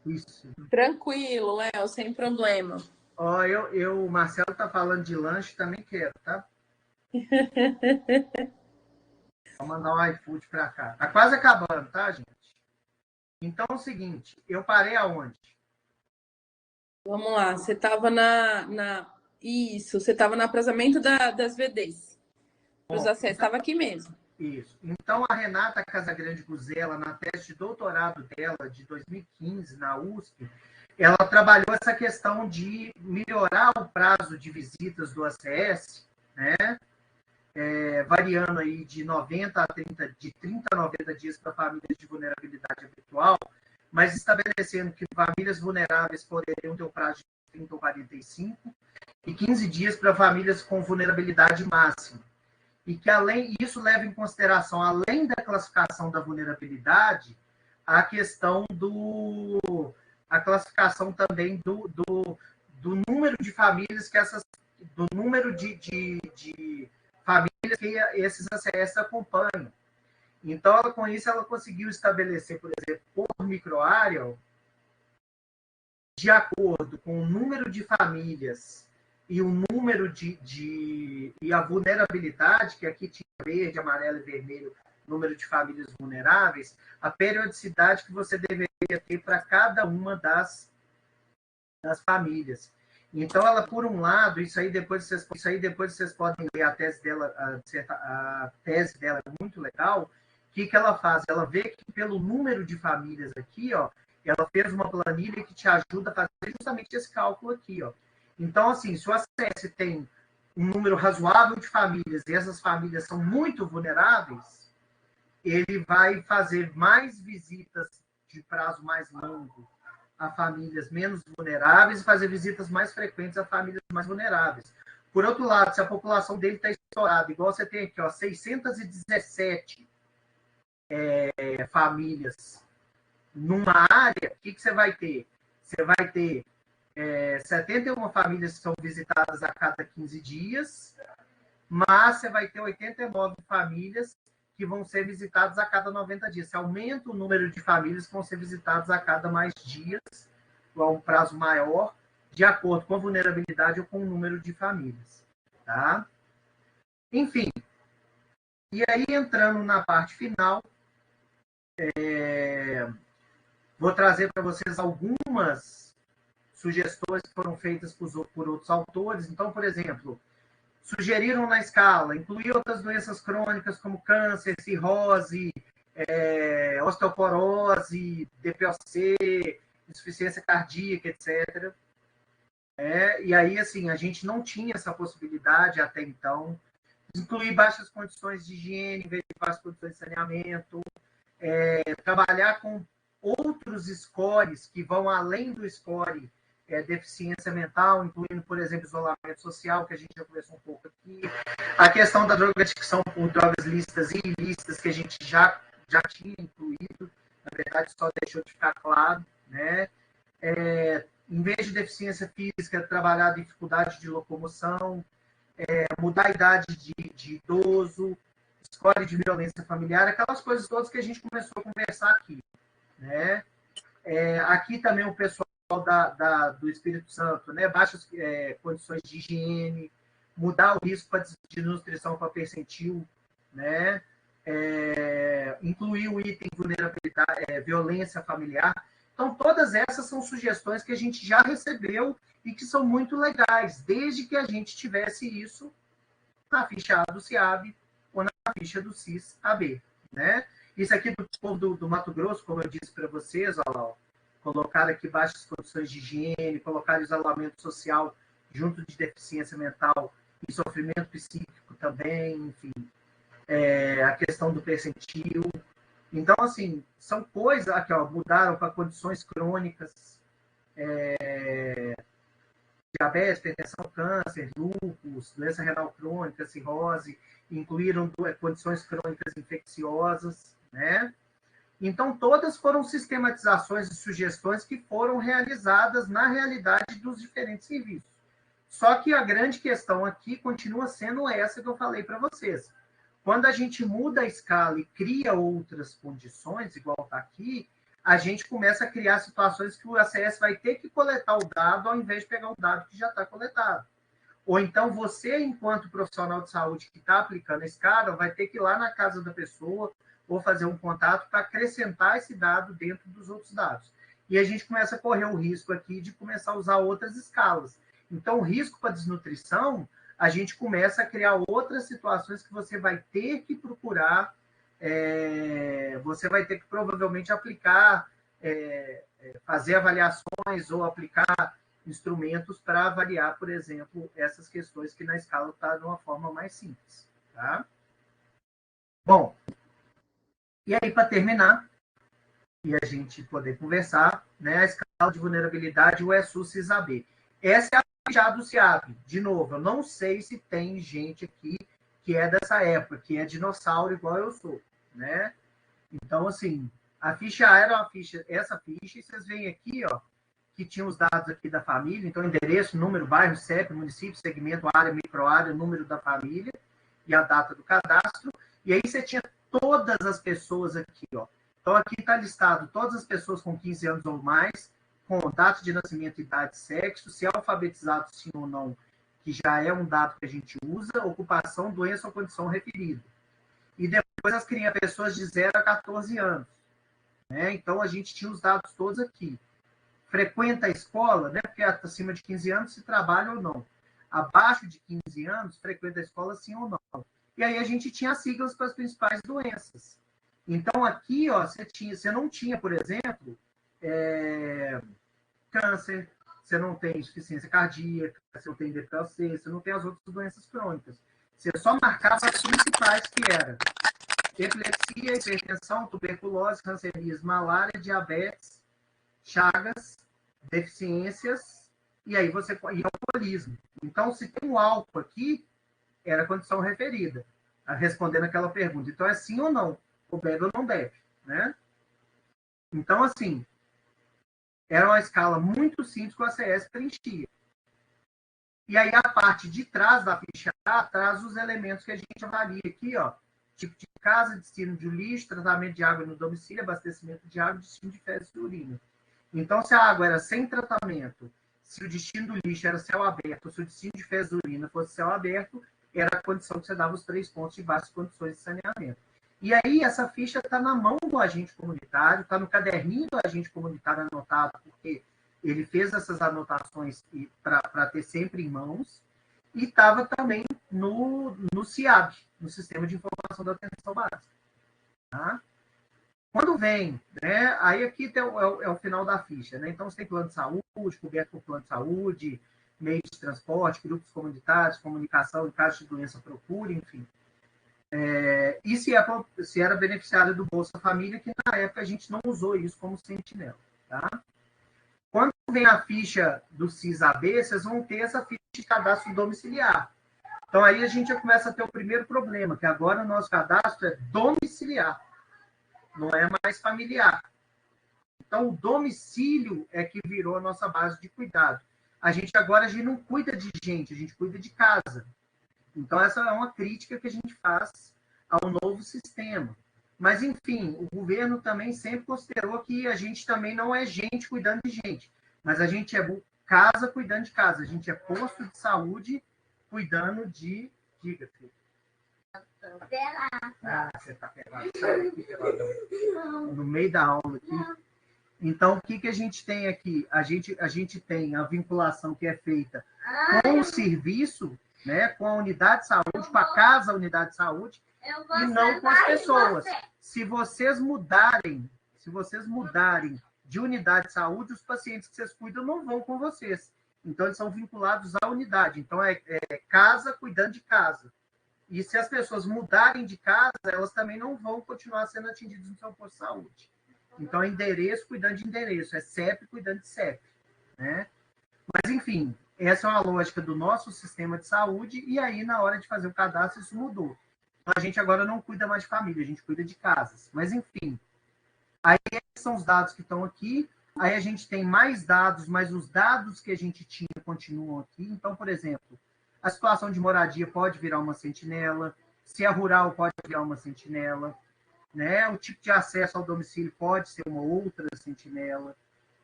Isso. Tranquilo, Léo, sem problema. Ó, o Marcelo tá falando de lanche, também quero, tá? Vou mandar um iFood para cá. Tá quase acabando, tá, gente? Então é o seguinte, eu parei aonde? Vamos lá, você estava Isso, você estava no aprazamento das VDs. Os acessos, estava aqui mesmo. Isso. Então, a Renata Casagrande Guzela, na tese de doutorado dela, de 2015, na USP, ela trabalhou essa questão de melhorar o prazo de visitas do ACS, né? Variando aí de 90 a 30, de 30 a 90 dias para famílias de vulnerabilidade habitual, mas estabelecendo que famílias vulneráveis poderiam ter um prazo de 30 ou 45 e 15 dias para famílias com vulnerabilidade máxima. e que isso leva em consideração, além da classificação da vulnerabilidade, a questão a classificação também do número de famílias do número de famílias que esses ACS acompanham. Então, com isso, ela conseguiu estabelecer, por exemplo, por microárea, de acordo com o número de famílias e o número e a vulnerabilidade, que aqui tinha verde, amarelo e vermelho, número de famílias vulneráveis, a periodicidade que você deveria ter para cada uma das famílias. Então, ela, por um lado, isso aí depois vocês podem ler a tese dela, a tese dela é muito legal. O que ela faz? Ela vê que pelo número de famílias aqui, ó, ela fez uma planilha que te ajuda a fazer justamente esse cálculo aqui, ó. Então, assim, se o ACS tem um número razoável de famílias e essas famílias são muito vulneráveis, ele vai fazer mais visitas de prazo mais longo a famílias menos vulneráveis e fazer visitas mais frequentes a famílias mais vulneráveis. Por outro lado, se a população dele está estourada, igual você tem aqui, ó, 617 famílias numa área, o que você vai ter? Você vai ter 71 famílias que são visitadas a cada 15 dias, mas você vai ter 89 famílias que vão ser visitadas a cada 90 dias. Você aumenta o número de famílias que vão ser visitadas a cada mais dias, a um prazo maior, de acordo com a vulnerabilidade ou com o número de famílias. Tá? Enfim, e aí entrando na parte final, vou trazer para vocês algumas sugestões que foram feitas por outros autores. Então, por exemplo, sugeriram na escala incluir outras doenças crônicas como câncer, cirrose, osteoporose, DPOC, insuficiência cardíaca, etc. E aí, assim, a gente não tinha essa possibilidade até então. Incluir baixas condições de higiene, em vez de baixas condições de saneamento, trabalhar com outros scores que vão além do score deficiência mental, incluindo, por exemplo, isolamento social, que a gente já conversou um pouco aqui, a questão da drogadicção por drogas lícitas e ilícitas, que a gente já tinha incluído, na verdade só deixou de ficar claro, né? Em vez de deficiência física, trabalhar a dificuldade de locomoção, mudar a idade de idoso, score de violência familiar, aquelas coisas todas que a gente começou a conversar aqui, né? Aqui também o pessoal do Espírito Santo, né? Baixas condições de higiene, mudar o risco de nutrição para percentil, né? Incluir o item vulnerabilidade, violência familiar. Então, todas essas são sugestões que a gente já recebeu e que são muito legais, desde que a gente tivesse isso na ficha A do CIAB ou na ficha do CIS-AB, né? Isso aqui do povo do Mato Grosso, como eu disse para vocês, olha lá, colocar aqui baixas condições de higiene, colocar isolamento social junto de deficiência mental e sofrimento psíquico também, enfim, a questão do percentil. Então, assim, são coisas aqui, ó, mudaram para condições crônicas, diabetes, hipertensão, câncer, lúpus, doença renal crônica, cirrose, incluíram condições crônicas infecciosas, né? Então, todas foram sistematizações e sugestões que foram realizadas na realidade dos diferentes serviços. Só que a grande questão aqui continua sendo essa que eu falei para vocês. Quando a gente muda a escala e cria outras condições, igual está aqui, a gente começa a criar situações que o ACS vai ter que coletar o dado ao invés de pegar o dado que já está coletado. Ou então você, enquanto profissional de saúde que está aplicando a escala, vai ter que ir lá na casa da pessoa ou fazer um contato para acrescentar esse dado dentro dos outros dados. E a gente começa a correr o risco aqui de começar a usar outras escalas. Então, o risco para desnutrição, a gente começa a criar outras situações que você vai ter que procurar, você vai ter que provavelmente aplicar, fazer avaliações ou aplicar instrumentos para avaliar, por exemplo, essas questões que na escala está de uma forma mais simples. Tá? Bom, e aí, para terminar, e a gente poder conversar, né, a escala de vulnerabilidade, o ESU-CIS-AB. Essa é a ficha do CIAB. De novo, eu não sei se tem gente aqui que é dessa época, que é dinossauro igual eu sou, né? Então, assim, a ficha A era uma ficha, essa ficha, e vocês veem aqui, ó, que tinha os dados aqui da família, então endereço, número, bairro, CEP, município, segmento, área, microárea, número da família e a data do cadastro. E aí você tinha todas as pessoas aqui, ó. Então aqui está listado todas as pessoas com 15 anos ou mais, com data de nascimento, idade, sexo, se é alfabetizado sim ou não, que já é um dado que a gente usa, ocupação, doença ou condição referida. E depois as pessoas de 0 a 14 anos, né? Então a gente tinha os dados todos aqui. Frequenta a escola, né? Porque acima de 15 anos se trabalha ou não. Abaixo de 15 anos, frequenta a escola sim ou não. E aí a gente tinha as siglas para as principais doenças. Então aqui, ó, você não tinha, por exemplo, câncer, você não tem insuficiência cardíaca, você não tem DPLC, você não tem as outras doenças crônicas. Você só marcava as principais, que era epilepsia, hipertensão, tuberculose, canceríase, malária, diabetes, Chagas, deficiências, e aí e alcoolismo. Então, se tem um álcool aqui, era a condição referida, respondendo aquela pergunta. Então, é sim ou não? Ou bebe ou não bebe, né? Então, assim, era uma escala muito simples que o ACS preenchia. E aí, a parte de trás da ficha A traz os elementos que a gente avalia aqui, ó. Tipo de casa, destino de lixo, tratamento de água no domicílio, abastecimento de água, destino de fezes e urina. Então, se a água era sem tratamento, se o destino do lixo era céu aberto, se o destino de fezes e urina fosse céu aberto, era a condição que você dava os 3 pontos de várias condições de saneamento. E aí, essa ficha está na mão do agente comunitário, está no caderninho do agente comunitário anotado, porque ele fez essas anotações para ter sempre em mãos, e estava também no CIAB, no Sistema de Informação da Atenção Básica. Tá? Quando vem, né, aí aqui é o final da ficha, né? Então, você tem plano de saúde, coberto por plano de saúde, meio de transporte, grupos comunitários, comunicação em caso de doença, procura, enfim. E se era beneficiário do Bolsa Família, que na época a gente não usou isso como sentinela. Tá? Quando vem a ficha do CIS-AB, vocês vão ter essa ficha de cadastro domiciliar. Então, aí a gente já começa a ter o primeiro problema, que agora o nosso cadastro é domiciliar, não é mais familiar. Então, o domicílio é que virou a nossa base de cuidado. A gente não cuida de gente, a gente cuida de casa. Então, essa é uma crítica que a gente faz ao novo sistema. Mas, enfim, o governo também sempre considerou que a gente também não é gente cuidando de gente, mas a gente é casa cuidando de casa, a gente é posto de saúde cuidando de... Diga, filho. Você está pelado. Sai aqui, peladão. No meio da aula aqui. Então, o que a gente tem aqui? A gente tem a vinculação que é feita com o serviço, né, com a unidade de saúde, com a casa unidade de saúde, e não com as pessoas. Se vocês mudarem de unidade de saúde, os pacientes que vocês cuidam não vão com vocês. Então, eles são vinculados à unidade. Então, é casa cuidando de casa. E se as pessoas mudarem de casa, elas também não vão continuar sendo atendidas no seu posto de saúde. Então, é endereço cuidando de endereço, é CEP cuidando de CEP. Né? Mas, enfim, essa é uma lógica do nosso sistema de saúde, e aí, na hora de fazer o cadastro, isso mudou. Então, a gente agora não cuida mais de família, a gente cuida de casas. Mas, enfim, aí são os dados que estão aqui. Aí a gente tem mais dados, mas os dados que a gente tinha continuam aqui. Então, por exemplo, a situação de moradia pode virar uma sentinela, se é rural pode virar uma sentinela, né? O tipo de acesso ao domicílio pode ser uma outra sentinela,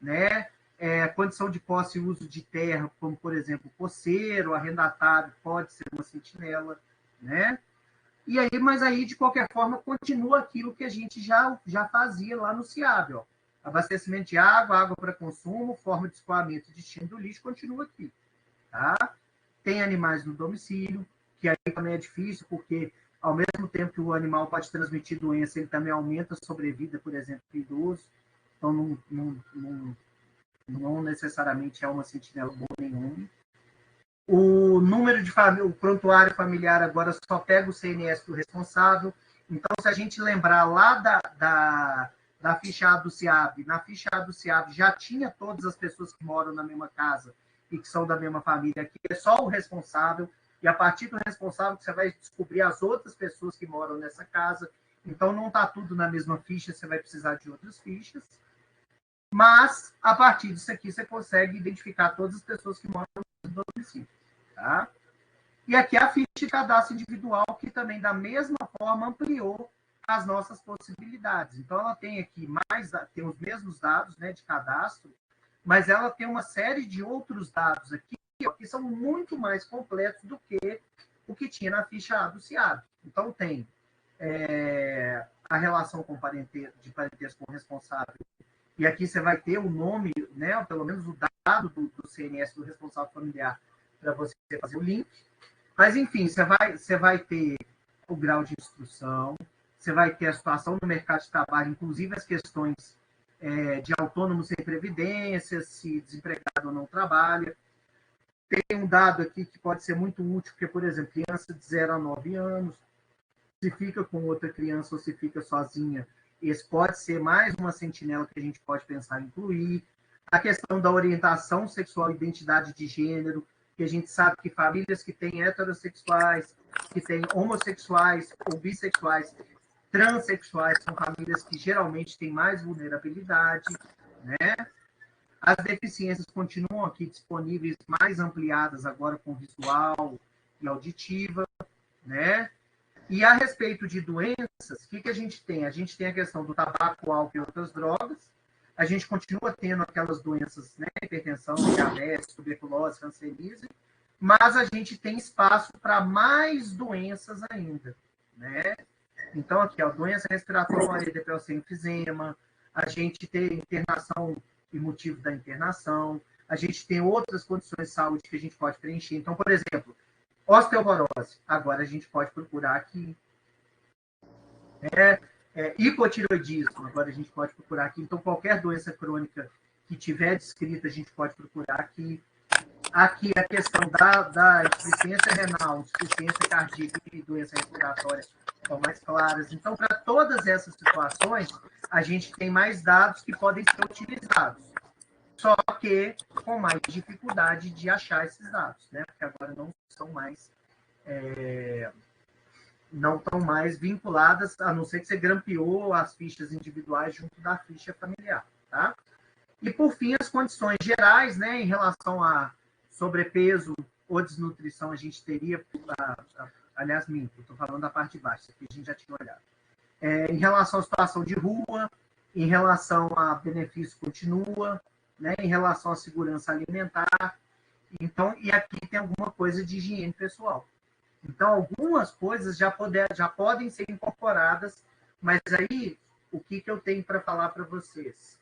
né? Condição de posse e uso de terra, como, por exemplo, poceiro, arrendatário, pode ser uma sentinela, né? E aí, mas aí, de qualquer forma, continua aquilo que a gente já fazia lá no CIAB, ó. Abastecimento de água, água para consumo, forma de escoamento e destino do lixo, continua aqui. Tá? Tem animais no domicílio, que aí também é difícil, porque ao mesmo tempo que o animal pode transmitir doença, ele também aumenta a sobrevida, por exemplo, do idoso. Então, não necessariamente é uma sentinela boa nenhuma. O número de família, o prontuário familiar agora só pega o CNS do responsável. Então, se a gente lembrar lá da ficha A do CIAB, na ficha A do CIAB já tinha todas as pessoas que moram na mesma casa e que são da mesma família, aqui é só o responsável. e a partir do responsável você vai descobrir as outras pessoas que moram nessa casa. Então, não está tudo na mesma ficha, você vai precisar de outras fichas. Mas, a partir disso aqui, você consegue identificar todas as pessoas que moram no domicílio. Tá? E aqui a ficha de cadastro individual, que também, da mesma forma, ampliou as nossas possibilidades. Então, ela tem aqui tem os mesmos dados, né, de cadastro, mas ela tem uma série de outros dados aqui que são muito mais completos do que o que tinha na ficha A do SEAD. Então, tem a relação de parentesco com o responsável, e aqui você vai ter o nome, né, ou pelo menos o dado do CNS do responsável familiar para você fazer o link. Mas, enfim, você vai ter o grau de instrução, você vai ter a situação no mercado de trabalho, inclusive as questões de autônomo sem previdência, se desempregado ou não trabalha. Tem um dado aqui que pode ser muito útil, porque, por exemplo, criança de 0 a 9 anos, se fica com outra criança ou se fica sozinha, esse pode ser mais uma sentinela que a gente pode pensar em incluir. A questão da orientação sexual e identidade de gênero, que a gente sabe que famílias que têm heterossexuais, que têm homossexuais ou bissexuais, transexuais, são famílias que geralmente têm mais vulnerabilidade, né? As deficiências continuam aqui disponíveis, mais ampliadas agora com visual e auditiva, né? E a respeito de doenças, o que a gente tem? A gente tem a questão do tabaco, álcool e outras drogas. A gente continua tendo aquelas doenças, né? Hipertensão, diabetes, tuberculose, canceríase, mas a gente tem espaço para mais doenças ainda, né? Então, aqui, ó, doença respiratória, DPLC, enfisema, a gente tem internação e motivo da internação, a gente tem outras condições de saúde que a gente pode preencher. Então, por exemplo, osteoporose, agora a gente pode procurar aqui. Hipotireoidismo, agora a gente pode procurar aqui. Então, qualquer doença crônica que tiver descrita, a gente pode procurar aqui. Aqui a questão da insuficiência renal, insuficiência cardíaca e doença respiratória são mais claras. Então, para todas essas situações, a gente tem mais dados que podem ser utilizados. Só que com mais dificuldade de achar esses dados, né? Porque agora não estão mais vinculadas, a não ser que você grampeou as fichas individuais junto da ficha familiar, tá? E, por fim, as condições gerais, né, em relação a sobrepeso ou desnutrição, a gente teria, aliás, minto, estou falando da parte de baixo, aqui a gente já tinha olhado. Em relação à situação de rua, em relação a benefício continua, né, em relação à segurança alimentar, então, e aqui tem alguma coisa de higiene pessoal. Então, algumas coisas já podem ser incorporadas, mas aí, o que eu tenho para falar para vocês?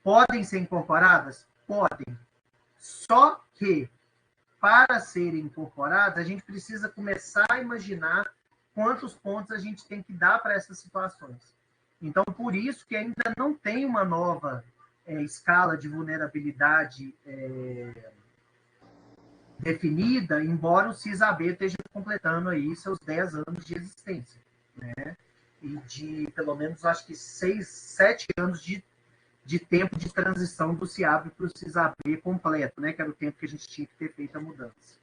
Podem ser incorporadas? Podem. Só que, para serem incorporadas, a gente precisa começar a imaginar quantos pontos a gente tem que dar para essas situações. Então, por isso que ainda não tem uma nova escala de vulnerabilidade definida, embora o CISAB esteja completando aí seus 10 anos de existência, né? E de, pelo menos, acho que 6, 7 anos de tempo de transição do CIAB para o CISAB completo, né? Que era o tempo que a gente tinha que ter feito a mudança.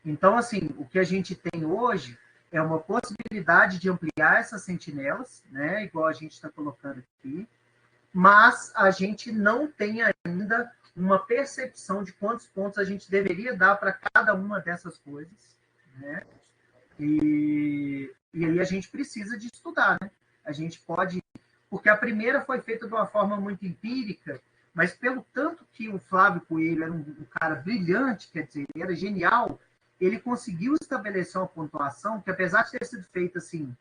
Então, assim, o que a gente tem hoje é uma possibilidade de ampliar essas sentinelas, né? Igual a gente está colocando aqui, mas a gente não tem ainda uma percepção de quantos pontos a gente deveria dar para cada uma dessas coisas, né? E aí a gente precisa de estudar, né? A gente pode... Porque a primeira foi feita de uma forma muito empírica, mas pelo tanto que o Flávio Coelho era um cara brilhante, quer dizer, ele era genial, ele conseguiu estabelecer uma pontuação que, apesar de ter sido feita assim,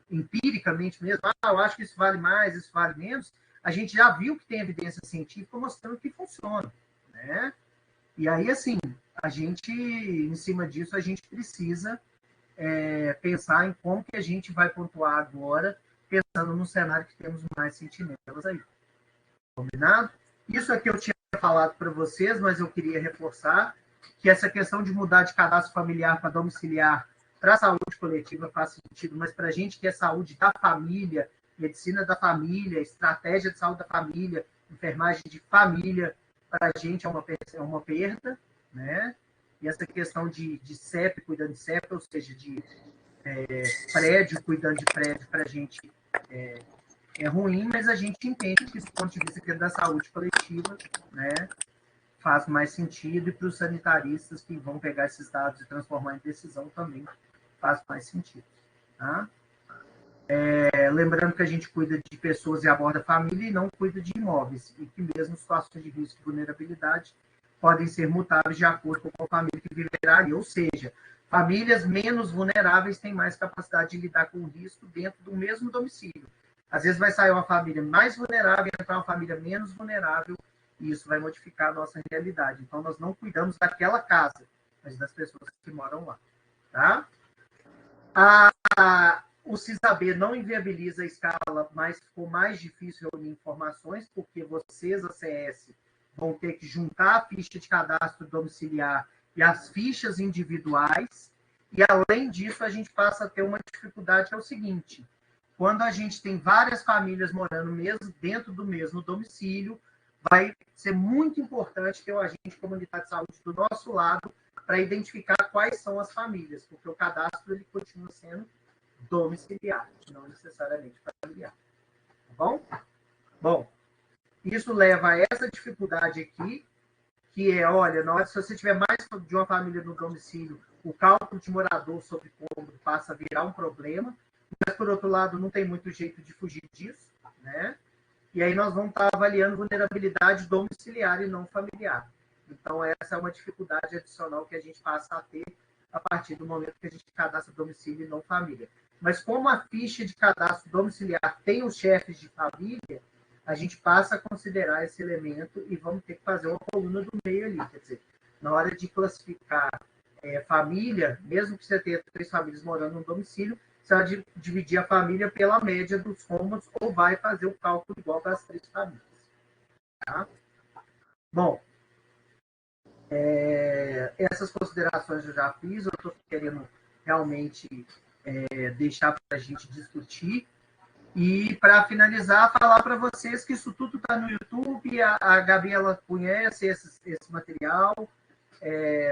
empiricamente mesmo, eu acho que isso vale mais, isso vale menos, a gente já viu que tem evidência científica mostrando que funciona, né? E aí, assim, a gente, em cima disso, a gente precisa pensar em como que a gente vai pontuar agora, pensando no cenário que temos mais sentinelas aí. Combinado? Isso aqui eu tinha falado para vocês, mas eu queria reforçar que essa questão de mudar de cadastro familiar para domiciliar para a saúde coletiva faz sentido, mas para a gente que é saúde da família, medicina da família, estratégia de saúde da família, enfermagem de família, para a gente é uma perda, né? e essa questão de CEP cuidando de CEP, ou seja, de prédio cuidando de prédio, para a gente é ruim, mas a gente entende que, do ponto de vista aqui da saúde coletiva, né, faz mais sentido, e para os sanitaristas que vão pegar esses dados e transformar em decisão também faz mais sentido. Tá? Lembrando que a gente cuida de pessoas e aborda família e não cuida de imóveis, e que mesmo situações de risco e vulnerabilidade podem ser mutáveis de acordo com a família que viverá ali, ou seja, famílias menos vulneráveis têm mais capacidade de lidar com o risco dentro do mesmo domicílio. Às vezes vai sair uma família mais vulnerável e entrar uma família menos vulnerável, e isso vai modificar a nossa realidade. Então, nós não cuidamos daquela casa, mas das pessoas que moram lá. Tá? O CISAB não inviabiliza a escala, mas ficou mais difícil reunir informações, porque vocês, a CS, vão ter que juntar a ficha de cadastro domiciliar e as fichas individuais, e, além disso, a gente passa a ter uma dificuldade, que é o seguinte: quando a gente tem várias famílias morando mesmo dentro do mesmo domicílio, vai ser muito importante ter o agente comunitário de saúde do nosso lado para identificar quais são as famílias, porque o cadastro ele continua sendo domiciliar, não necessariamente familiar. Tá bom? Bom, isso leva a essa dificuldade aqui, que é, olha, na hora, se você tiver mais de uma família no domicílio, o cálculo de morador sobre cômodo passa a virar um problema, mas, por outro lado, não tem muito jeito de fugir disso, né? E aí nós vamos estar avaliando vulnerabilidade domiciliar e não familiar. Então, essa é uma dificuldade adicional que a gente passa a ter a partir do momento que a gente cadastra domicílio e não família. Mas como a ficha de cadastro domiciliar tem os chefes de família, a gente passa a considerar esse elemento e vamos ter que fazer uma coluna do meio ali. Quer dizer, na hora de classificar família, mesmo que você tenha 3 famílias morando no domicílio, você vai dividir a família pela média dos cômodos ou vai fazer o cálculo igual para as 3 famílias. Tá? Bom, essas considerações eu já fiz, eu estou querendo realmente deixar para a gente discutir. E, para finalizar, falar para vocês que isso tudo está no YouTube, a Gabi ela conhece esse material.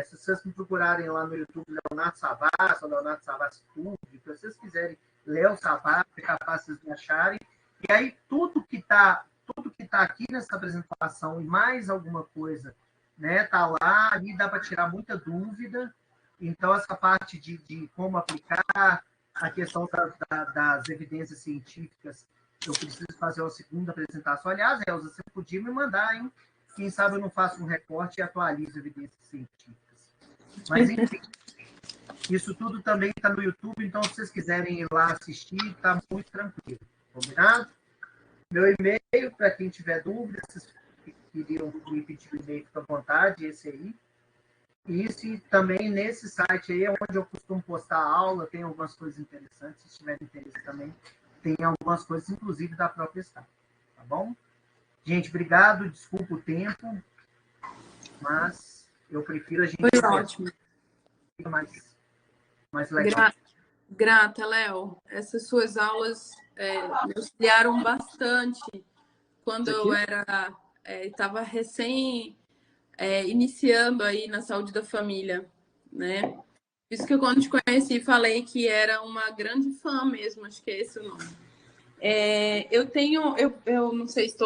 Se vocês me procurarem lá no YouTube, Leonardo Savassi, ou Leonardo Savassi Público, se vocês quiserem Léo Savassi, é capaz de vocês acharem. E aí, tudo que está aqui nessa apresentação e mais alguma coisa, né, tá lá, ali dá para tirar muita dúvida. Então, essa parte de como aplicar, a questão das evidências científicas, eu preciso fazer uma segunda apresentação. Aliás, Elza, você podia me mandar, hein? Quem sabe eu não faço um recorte e atualizo evidências científicas. Mas, enfim, isso tudo também está no YouTube, então, se vocês quiserem ir lá assistir, está muito tranquilo. Combinado? Meu e-mail, para quem tiver dúvidas, se queriam me pedir o e-mail, fica à vontade, esse aí. Isso, e também nesse site aí é onde eu costumo postar a aula, tem algumas coisas interessantes, se tiver interesse também, tem algumas coisas, inclusive, da própria escola. Tá bom? Gente, obrigado, desculpa o tempo, mas eu prefiro a gente... Foi ótimo. Mais legal. Grata, Léo. Essas suas aulas me auxiliaram bastante quando eu estava recém iniciando aí na saúde da família, né? Por isso que eu, quando te conheci, falei que era uma grande fã mesmo, acho que é esse o nome. Eu não sei se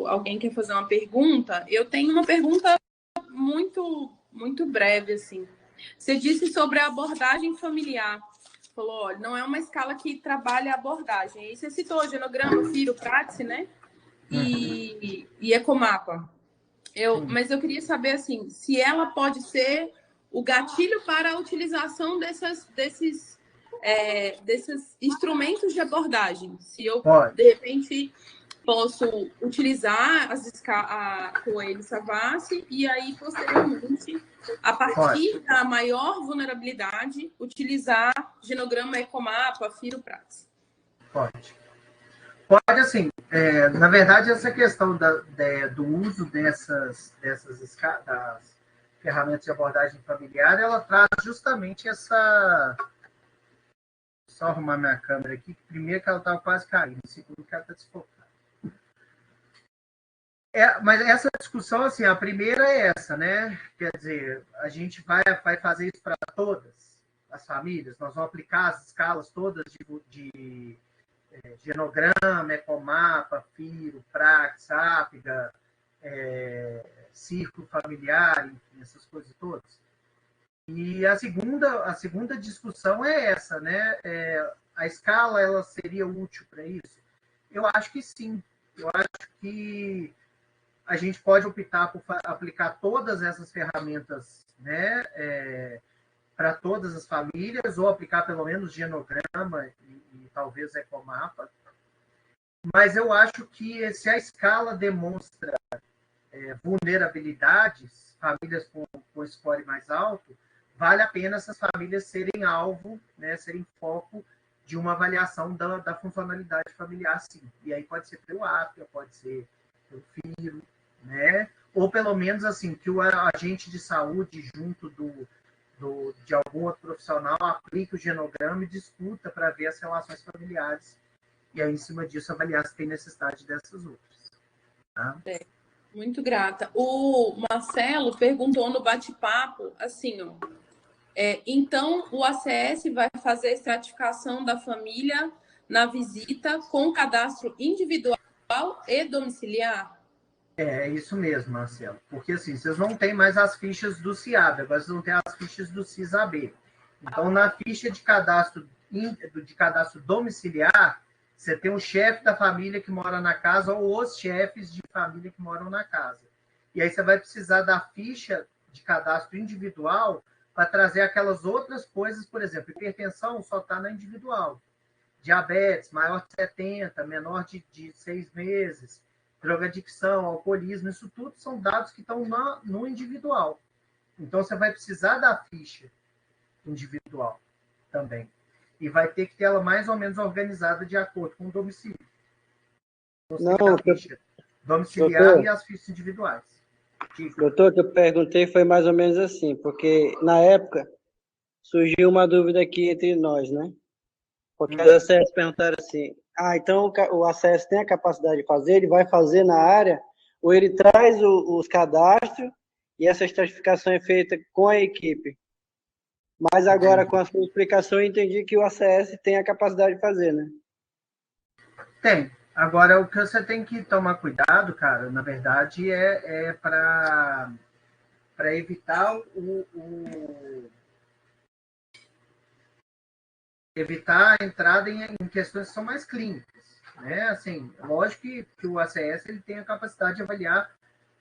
alguém quer fazer uma pergunta. Eu tenho uma pergunta muito, muito breve, assim. Você disse sobre a abordagem familiar. Falou, olha, não é uma escala que trabalha a abordagem. Aí você citou genograma, Firo, Prátese, né? E Ecomapa. Mas eu queria saber, assim, se ela pode ser o gatilho para a utilização desses instrumentos de abordagem. Se eu, de repente, posso utilizar a Coelho Savassi e aí, posteriormente, a partir da maior vulnerabilidade, utilizar genograma, Ecomapa, Firo, Prátese. Pode, assim, na verdade, essa questão do uso das ferramentas de abordagem familiar, ela traz justamente essa... Só arrumar minha câmera aqui, primeiro que ela estava quase caindo, segundo que ela está desfocada. Mas essa discussão, assim, a primeira é essa, né? Quer dizer, a gente vai fazer isso para todas as famílias, nós vamos aplicar as escalas todas de genograma, ecomapa, FIRO, Praxis, Apga, círculo familiar, enfim, essas coisas todas. E a segunda discussão é essa, né? A escala, ela seria útil para isso? Eu acho que sim. Eu acho que a gente pode optar por aplicar todas essas ferramentas, né, para todas as famílias, ou aplicar pelo menos genograma e talvez ecomapa. Mas eu acho que se a escala demonstra vulnerabilidades, famílias com score mais alto, vale a pena essas famílias serem alvo, né, serem foco de uma avaliação da funcionalidade familiar, sim. E aí pode ser pelo APGA, pode ser pelo FIRO, né? Ou pelo menos assim, que o agente de saúde, junto de algum outro profissional, aplique o genograma e discuta para ver as relações familiares. E aí, em cima disso, avaliar se tem necessidade dessas outras. Tá? Muito grata. O Marcelo perguntou no bate-papo, assim, ó, então o ACS vai fazer a estratificação da família na visita com cadastro individual e domiciliar? É isso mesmo, Marcelo. Porque assim, vocês não têm mais as fichas do CIAB, agora vocês vão ter as fichas do CISAB. Então, na ficha de cadastro domiciliar, você tem o chefe da família que mora na casa ou os chefes de família que moram na casa. E aí você vai precisar da ficha de cadastro individual para trazer aquelas outras coisas, por exemplo, hipertensão só está na individual. Diabetes, maior de 70, menor de 6 meses, drogadicção, alcoolismo, isso tudo são dados que estão no individual. Então, você vai precisar da ficha individual também. E vai ter que ter ela mais ou menos organizada de acordo com o domicílio. Você tem a ficha domiciliar doutor, e as fichas individuais. Doutor, o que eu perguntei foi mais ou menos assim, porque na época surgiu uma dúvida aqui entre nós, né? Porque as ACS perguntaram assim, então o ACS tem a capacidade de fazer, ele vai fazer na área, ou ele traz os cadastros e essa estratificação é feita com a equipe. Mas agora, com a sua explicação, eu entendi que o ACS tem a capacidade de fazer, né? Tem. Agora, o que você tem que tomar cuidado, cara, na verdade, é para evitar evitar a entrada em questões que são mais clínicas, né? Assim, lógico que o ACS ele tem a capacidade de avaliar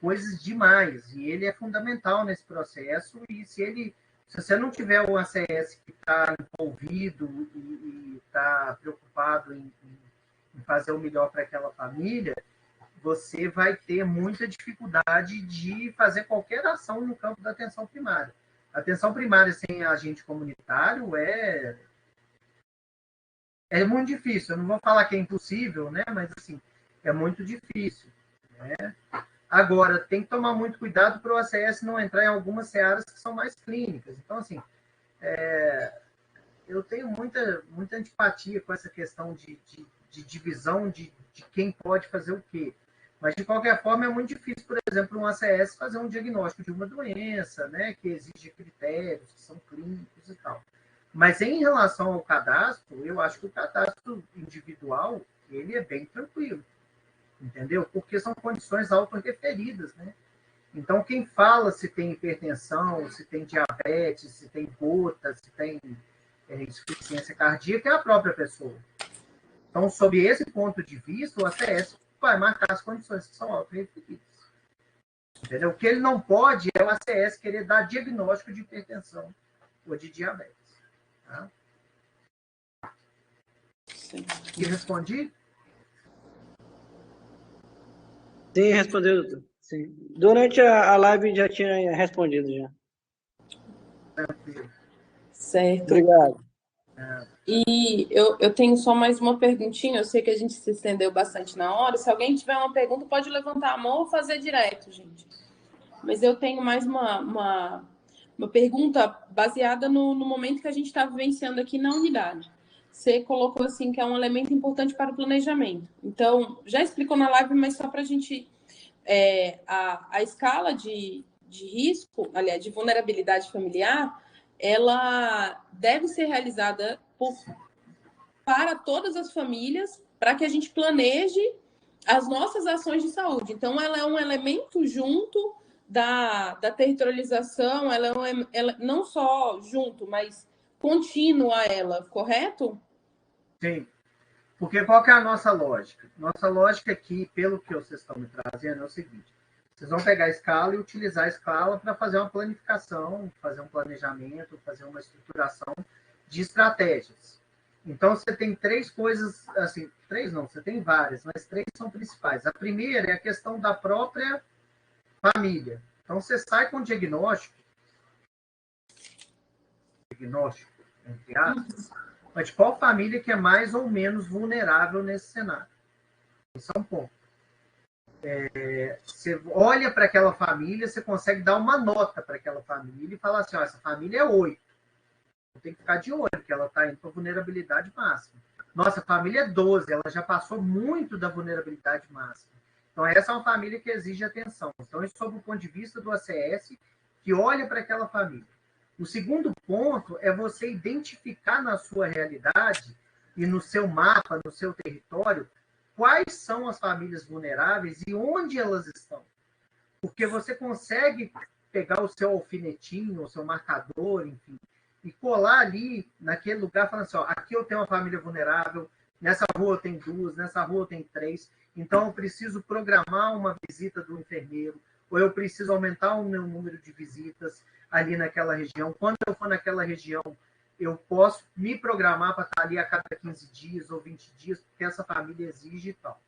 coisas demais, e ele é fundamental nesse processo, e se você não tiver um ACS que está envolvido e está preocupado em fazer o melhor para aquela família, você vai ter muita dificuldade de fazer qualquer ação no campo da atenção primária. A atenção primária sem agente comunitário é muito difícil. Eu não vou falar que é impossível, né? Mas assim, é muito difícil, né? Agora, tem que tomar muito cuidado para o ACS não entrar em algumas searas que são mais clínicas. Então, assim, eu tenho muita antipatia com essa questão de divisão de quem pode fazer o quê. Mas, de qualquer forma, é muito difícil, por exemplo, um ACS fazer um diagnóstico de uma doença, né, que exige critérios que são clínicos e tal. Mas, em relação ao cadastro, eu acho que o cadastro individual, ele é bem tranquilo. Entendeu? Porque são condições autorreferidas, né? Então, quem fala se tem hipertensão, se tem diabetes, se tem gota, se tem insuficiência cardíaca, é a própria pessoa. Então, sob esse ponto de vista, o ACS vai marcar as condições que são autorreferidas. Entendeu? O que ele não pode é o ACS querer dar diagnóstico de hipertensão ou de diabetes. Tá? E respondi? Sim, respondeu, doutor. Sim. Durante a live já tinha respondido já. Certo. Obrigado. E eu tenho só mais uma perguntinha. Eu sei que a gente se estendeu bastante na hora. Se alguém tiver uma pergunta, pode levantar a mão ou fazer direto, gente. Mas eu tenho mais uma pergunta baseada no momento que a gente está vivenciando aqui na unidade. Você colocou assim que é um elemento importante para o planejamento. Então, já explicou na live, mas só para a gente a escala de risco, aliás, de vulnerabilidade familiar, ela deve ser realizada para todas as famílias, para que a gente planeje as nossas ações de saúde. Então, ela é um elemento junto da territorialização, ela não só junto, mas contínua a ela, correto? Sim. Porque qual que é a nossa lógica? Nossa lógica aqui, pelo que vocês estão me trazendo, é o seguinte. Vocês vão pegar a escala e utilizar a escala para fazer uma planificação, fazer um planejamento, fazer uma estruturação de estratégias. Então, você tem três coisas, assim, três não, você tem várias, mas três são principais. A primeira é a questão da própria família. Então, você sai com diagnóstico, entre aspas, mas de qual família que é mais ou menos vulnerável nesse cenário. Isso é um ponto. Você olha para aquela família, você consegue dar uma nota para aquela família e falar assim, ó, essa família é 8. Tem que ficar de olho, porque ela está indo para vulnerabilidade máxima. Nossa, família é 12, ela já passou muito da vulnerabilidade máxima. Então, essa é uma família que exige atenção. Então, isso sob o ponto de vista do ACS, que olha para aquela família. O segundo ponto é você identificar na sua realidade e no seu mapa, no seu território, quais são as famílias vulneráveis e onde elas estão. Porque você consegue pegar o seu alfinetinho, o seu marcador, enfim, e colar ali naquele lugar, falando assim, ó, aqui eu tenho uma família vulnerável, nessa rua eu tenho 2, nessa rua eu tenho 3, então eu preciso programar uma visita do enfermeiro, ou eu preciso aumentar o meu número de visitas ali naquela região. Quando eu for naquela região, eu posso me programar para estar ali a cada 15 dias ou 20 dias, porque essa família exige e tal.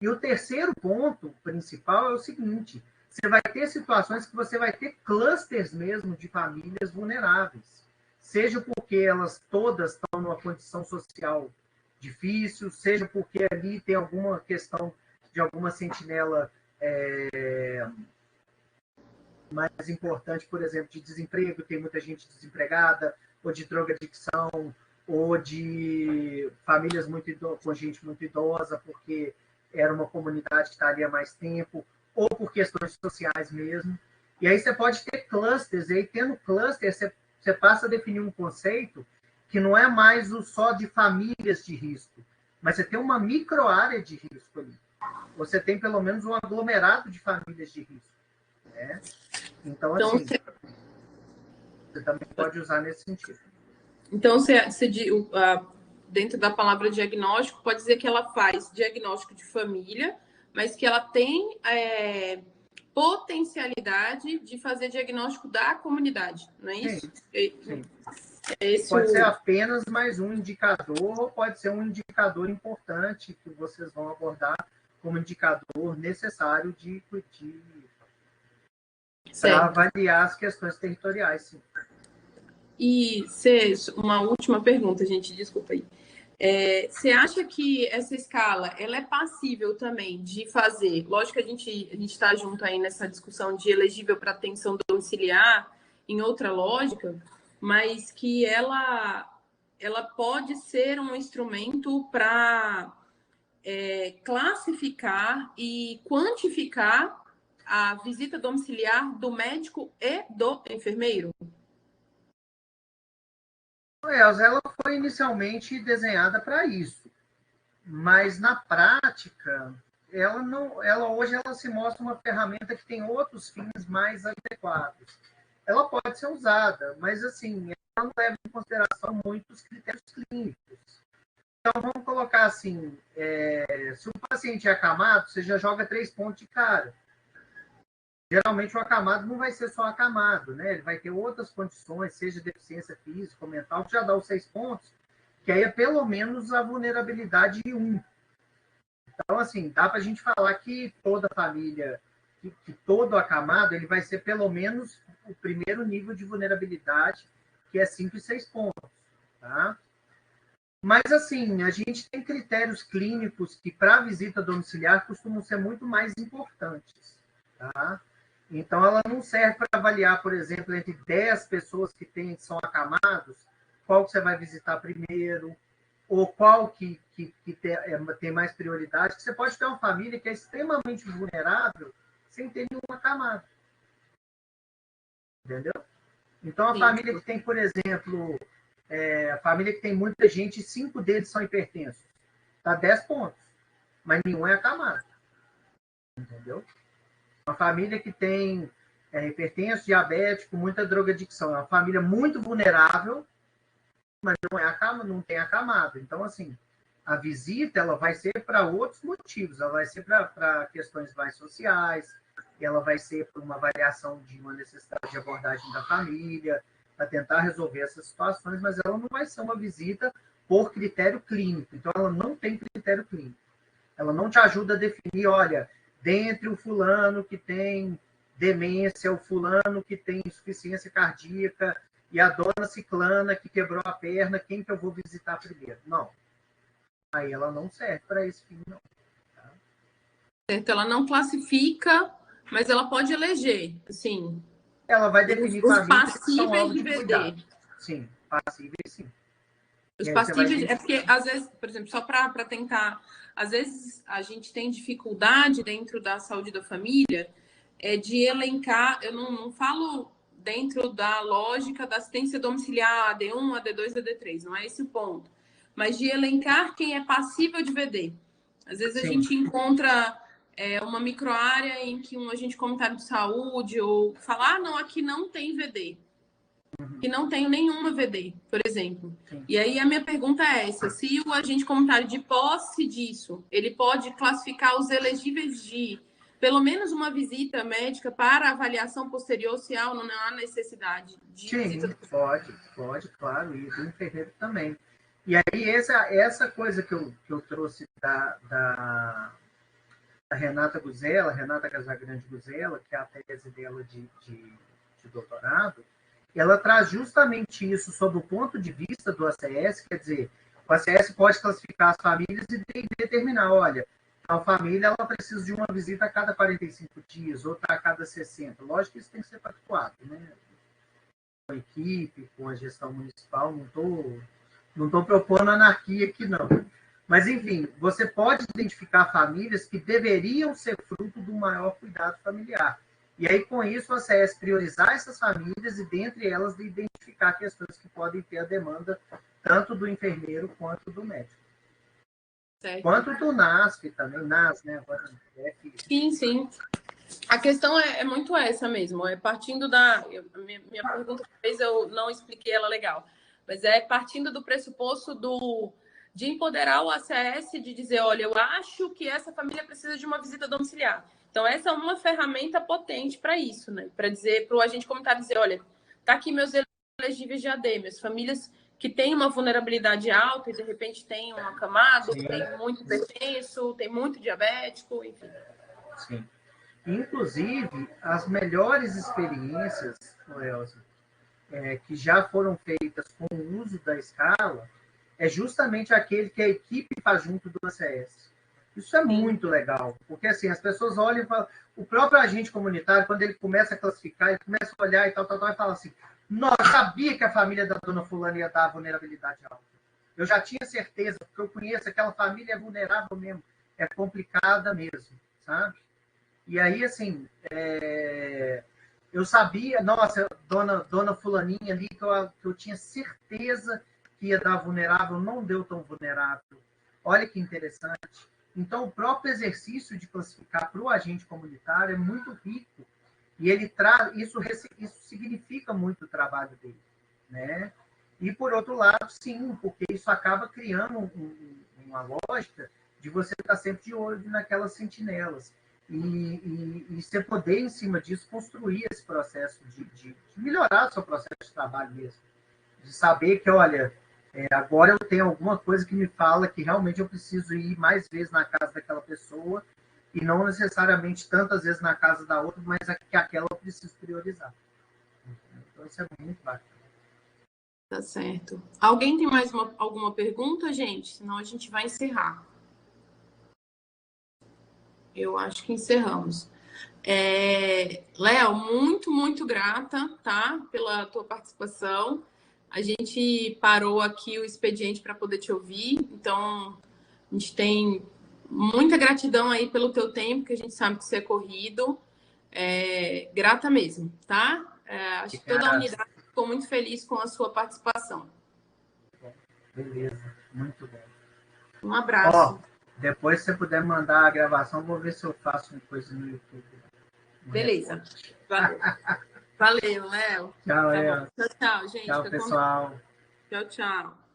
E o terceiro ponto principal é o seguinte, você vai ter situações que você vai ter clusters mesmo de famílias vulneráveis. Seja porque elas todas estão numa condição social difícil, seja porque ali tem alguma questão de alguma sentinela mais importante, por exemplo, de desemprego, tem muita gente desempregada, ou de drogadicção, ou de famílias com gente muito idosa, porque era uma comunidade que está ali há mais tempo, ou por questões sociais mesmo. E aí você pode ter clusters, e aí tendo clusters, você passa a definir um conceito que não é mais o só de famílias de risco, mas você tem uma micro-área de risco ali. Você tem pelo menos um aglomerado de famílias de risco. Né? Então, assim, você também pode usar nesse sentido. Então, dentro da palavra diagnóstico, pode dizer que ela faz diagnóstico de família, mas que ela tem potencialidade de fazer diagnóstico da comunidade, não é isso? Sim. Pode ser apenas mais um indicador, ou pode ser um indicador importante que vocês vão abordar como indicador necessário para avaliar as questões territoriais. Sim. E uma última pergunta, gente, desculpa aí. Você acha que essa escala ela é passível também de fazer? Lógico que a gente está junto aí nessa discussão de elegível para atenção domiciliar, em outra lógica, mas que ela pode ser um instrumento para classificar e quantificar a visita domiciliar do médico e do enfermeiro? Ela foi inicialmente desenhada para isso, mas na prática, ela hoje se mostra uma ferramenta que tem outros fins mais adequados. Ela pode ser usada, mas assim, ela não leva em consideração muitos critérios clínicos. Então, vamos colocar assim, se o paciente é acamado, você já joga 3 pontos de cara. Geralmente, o acamado não vai ser só acamado, né? Ele vai ter outras condições, seja deficiência física ou mental, que já dá os 6 pontos, que aí é pelo menos a vulnerabilidade 1. Então, assim, dá para a gente falar que toda família, que todo acamado, ele vai ser pelo menos o primeiro nível de vulnerabilidade, que é 5 e 6 pontos, tá? Mas, assim, a gente tem critérios clínicos que, para a visita domiciliar, costumam ser muito mais importantes, tá? Então, ela não serve para avaliar, por exemplo, entre 10 pessoas que são acamados, qual que você vai visitar primeiro, ou qual que tem mais prioridade, que você pode ter uma família que é extremamente vulnerável sem ter nenhuma camada. Entendeu? Então, a Sim. família que tem, por exemplo, a família que tem muita gente, 5 deles são hipertensos, está 10 pontos, mas nenhum é acamado. Entendeu? Uma família que tem hipertenso, diabético, muita drogadicção, é uma família muito vulnerável, mas não tem acamado. Então, assim, a visita ela vai ser para outros motivos, ela vai ser para questões mais sociais, ela vai ser para uma avaliação de uma necessidade de abordagem da família, para tentar resolver essas situações, mas ela não vai ser uma visita por critério clínico. Então, ela não tem critério clínico. Ela não te ajuda a definir, olha, dentre o fulano que tem demência, o fulano que tem insuficiência cardíaca e a dona ciclana que quebrou a perna, quem que eu vou visitar primeiro? Não. Aí ela não serve para esse fim, não. Tá? Certo, ela não classifica, mas ela pode eleger, assim. Ela vai definir os famílias que são passíveis alvo de de VD. cuidado. Sim, passíveis, sim. Os E aí você vai passíveis, é porque, às vezes, por exemplo, só para tentar, às vezes a gente tem dificuldade dentro da saúde da família de elencar, eu não falo dentro da lógica da assistência domiciliar, AD1, AD2, AD3, não é esse o ponto, mas de elencar quem é passível de VD. Às vezes a Sim. gente encontra uma microárea em que um agente comunitário de saúde ou falar, não, aqui não tem VD. Que não tenho nenhuma VD, por exemplo. Sim. E aí a minha pergunta é essa: se o agente comunitário de posse disso, ele pode classificar os elegíveis de pelo menos uma visita médica para avaliação posterior, se há ou não há necessidade de Sim, visita? pode, claro, e do enfermeiro também. E aí, essa coisa que eu trouxe da Renata Guzella, Renata Casagrande Guzella, que é a tese dela de doutorado, ela traz justamente isso sob o ponto de vista do ACS, quer dizer, o ACS pode classificar as famílias e determinar, olha, a família ela precisa de uma visita a cada 45 dias, outra a cada 60. Lógico que isso tem que ser pactuado, né? Com a equipe, com a gestão municipal, não estou propondo anarquia aqui, não. Mas, enfim, você pode identificar famílias que deveriam ser fruto do maior cuidado familiar. E aí, com isso, o ACS priorizar essas famílias e, dentre elas, identificar questões que podem ter a demanda tanto do enfermeiro quanto do médico. Certo. Quanto do NASF também, NAS, né? Agora, Sim, sim. A questão é muito essa mesmo. É partindo da... Minha pergunta, talvez eu não expliquei ela legal, mas é partindo do pressuposto de empoderar o ACS, de dizer, olha, eu acho que essa família precisa de uma visita domiciliar. Então, essa é uma ferramenta potente para isso, né? Para dizer, para o agente comunitário dizer, olha, tá aqui meus elegíveis de AD, minhas famílias que têm uma vulnerabilidade alta e, de repente, tem um acamado, tem muito hipertenso, tem muito diabético, enfim. Sim. Inclusive, as melhores experiências, Elza, que já foram feitas com o uso da escala, é justamente aquele que a equipe faz junto do ACS. Isso é muito legal, porque assim, as pessoas olham e falam, o próprio agente comunitário, quando ele começa a classificar, ele começa a olhar e tal, e fala assim, nossa, eu sabia que a família da dona fulana ia dar vulnerabilidade alta. Eu já tinha certeza, porque eu conheço aquela família é vulnerável mesmo, é complicada mesmo, sabe? E aí, assim, eu sabia, nossa, dona fulaninha ali, que eu tinha certeza que ia dar vulnerável, não deu tão vulnerável. Olha que interessante. Então, o próprio exercício de classificar para o agente comunitário é muito rico. E ele traz, isso significa muito o trabalho dele, né? E, por outro lado, sim, porque isso acaba criando uma lógica de você estar sempre de olho naquelas sentinelas. E você poder, em cima disso, construir esse processo de melhorar o seu processo de trabalho mesmo. De saber que, olha, agora eu tenho alguma coisa que me fala que realmente eu preciso ir mais vezes na casa daquela pessoa e não necessariamente tantas vezes na casa da outra, mas que aquela eu preciso priorizar. Então, isso é muito bacana. Tá certo. Alguém tem mais alguma pergunta, gente? Senão a gente vai encerrar. Eu acho que encerramos. Léo, muito, muito grata, tá? Pela tua participação. A gente parou aqui o expediente para poder te ouvir, então a gente tem muita gratidão aí pelo teu tempo, que a gente sabe que você é corrido. Grata mesmo, tá? Acho que toda a unidade ficou muito feliz com a sua participação. Beleza, muito bom. Um abraço. Depois, se você puder mandar a gravação, vou ver se eu faço uma coisa no YouTube. Beleza. Valeu. Valeu, Léo. Tchau, Tá bom. Tchau, gente. Tchau, pessoal. Tchau, tchau.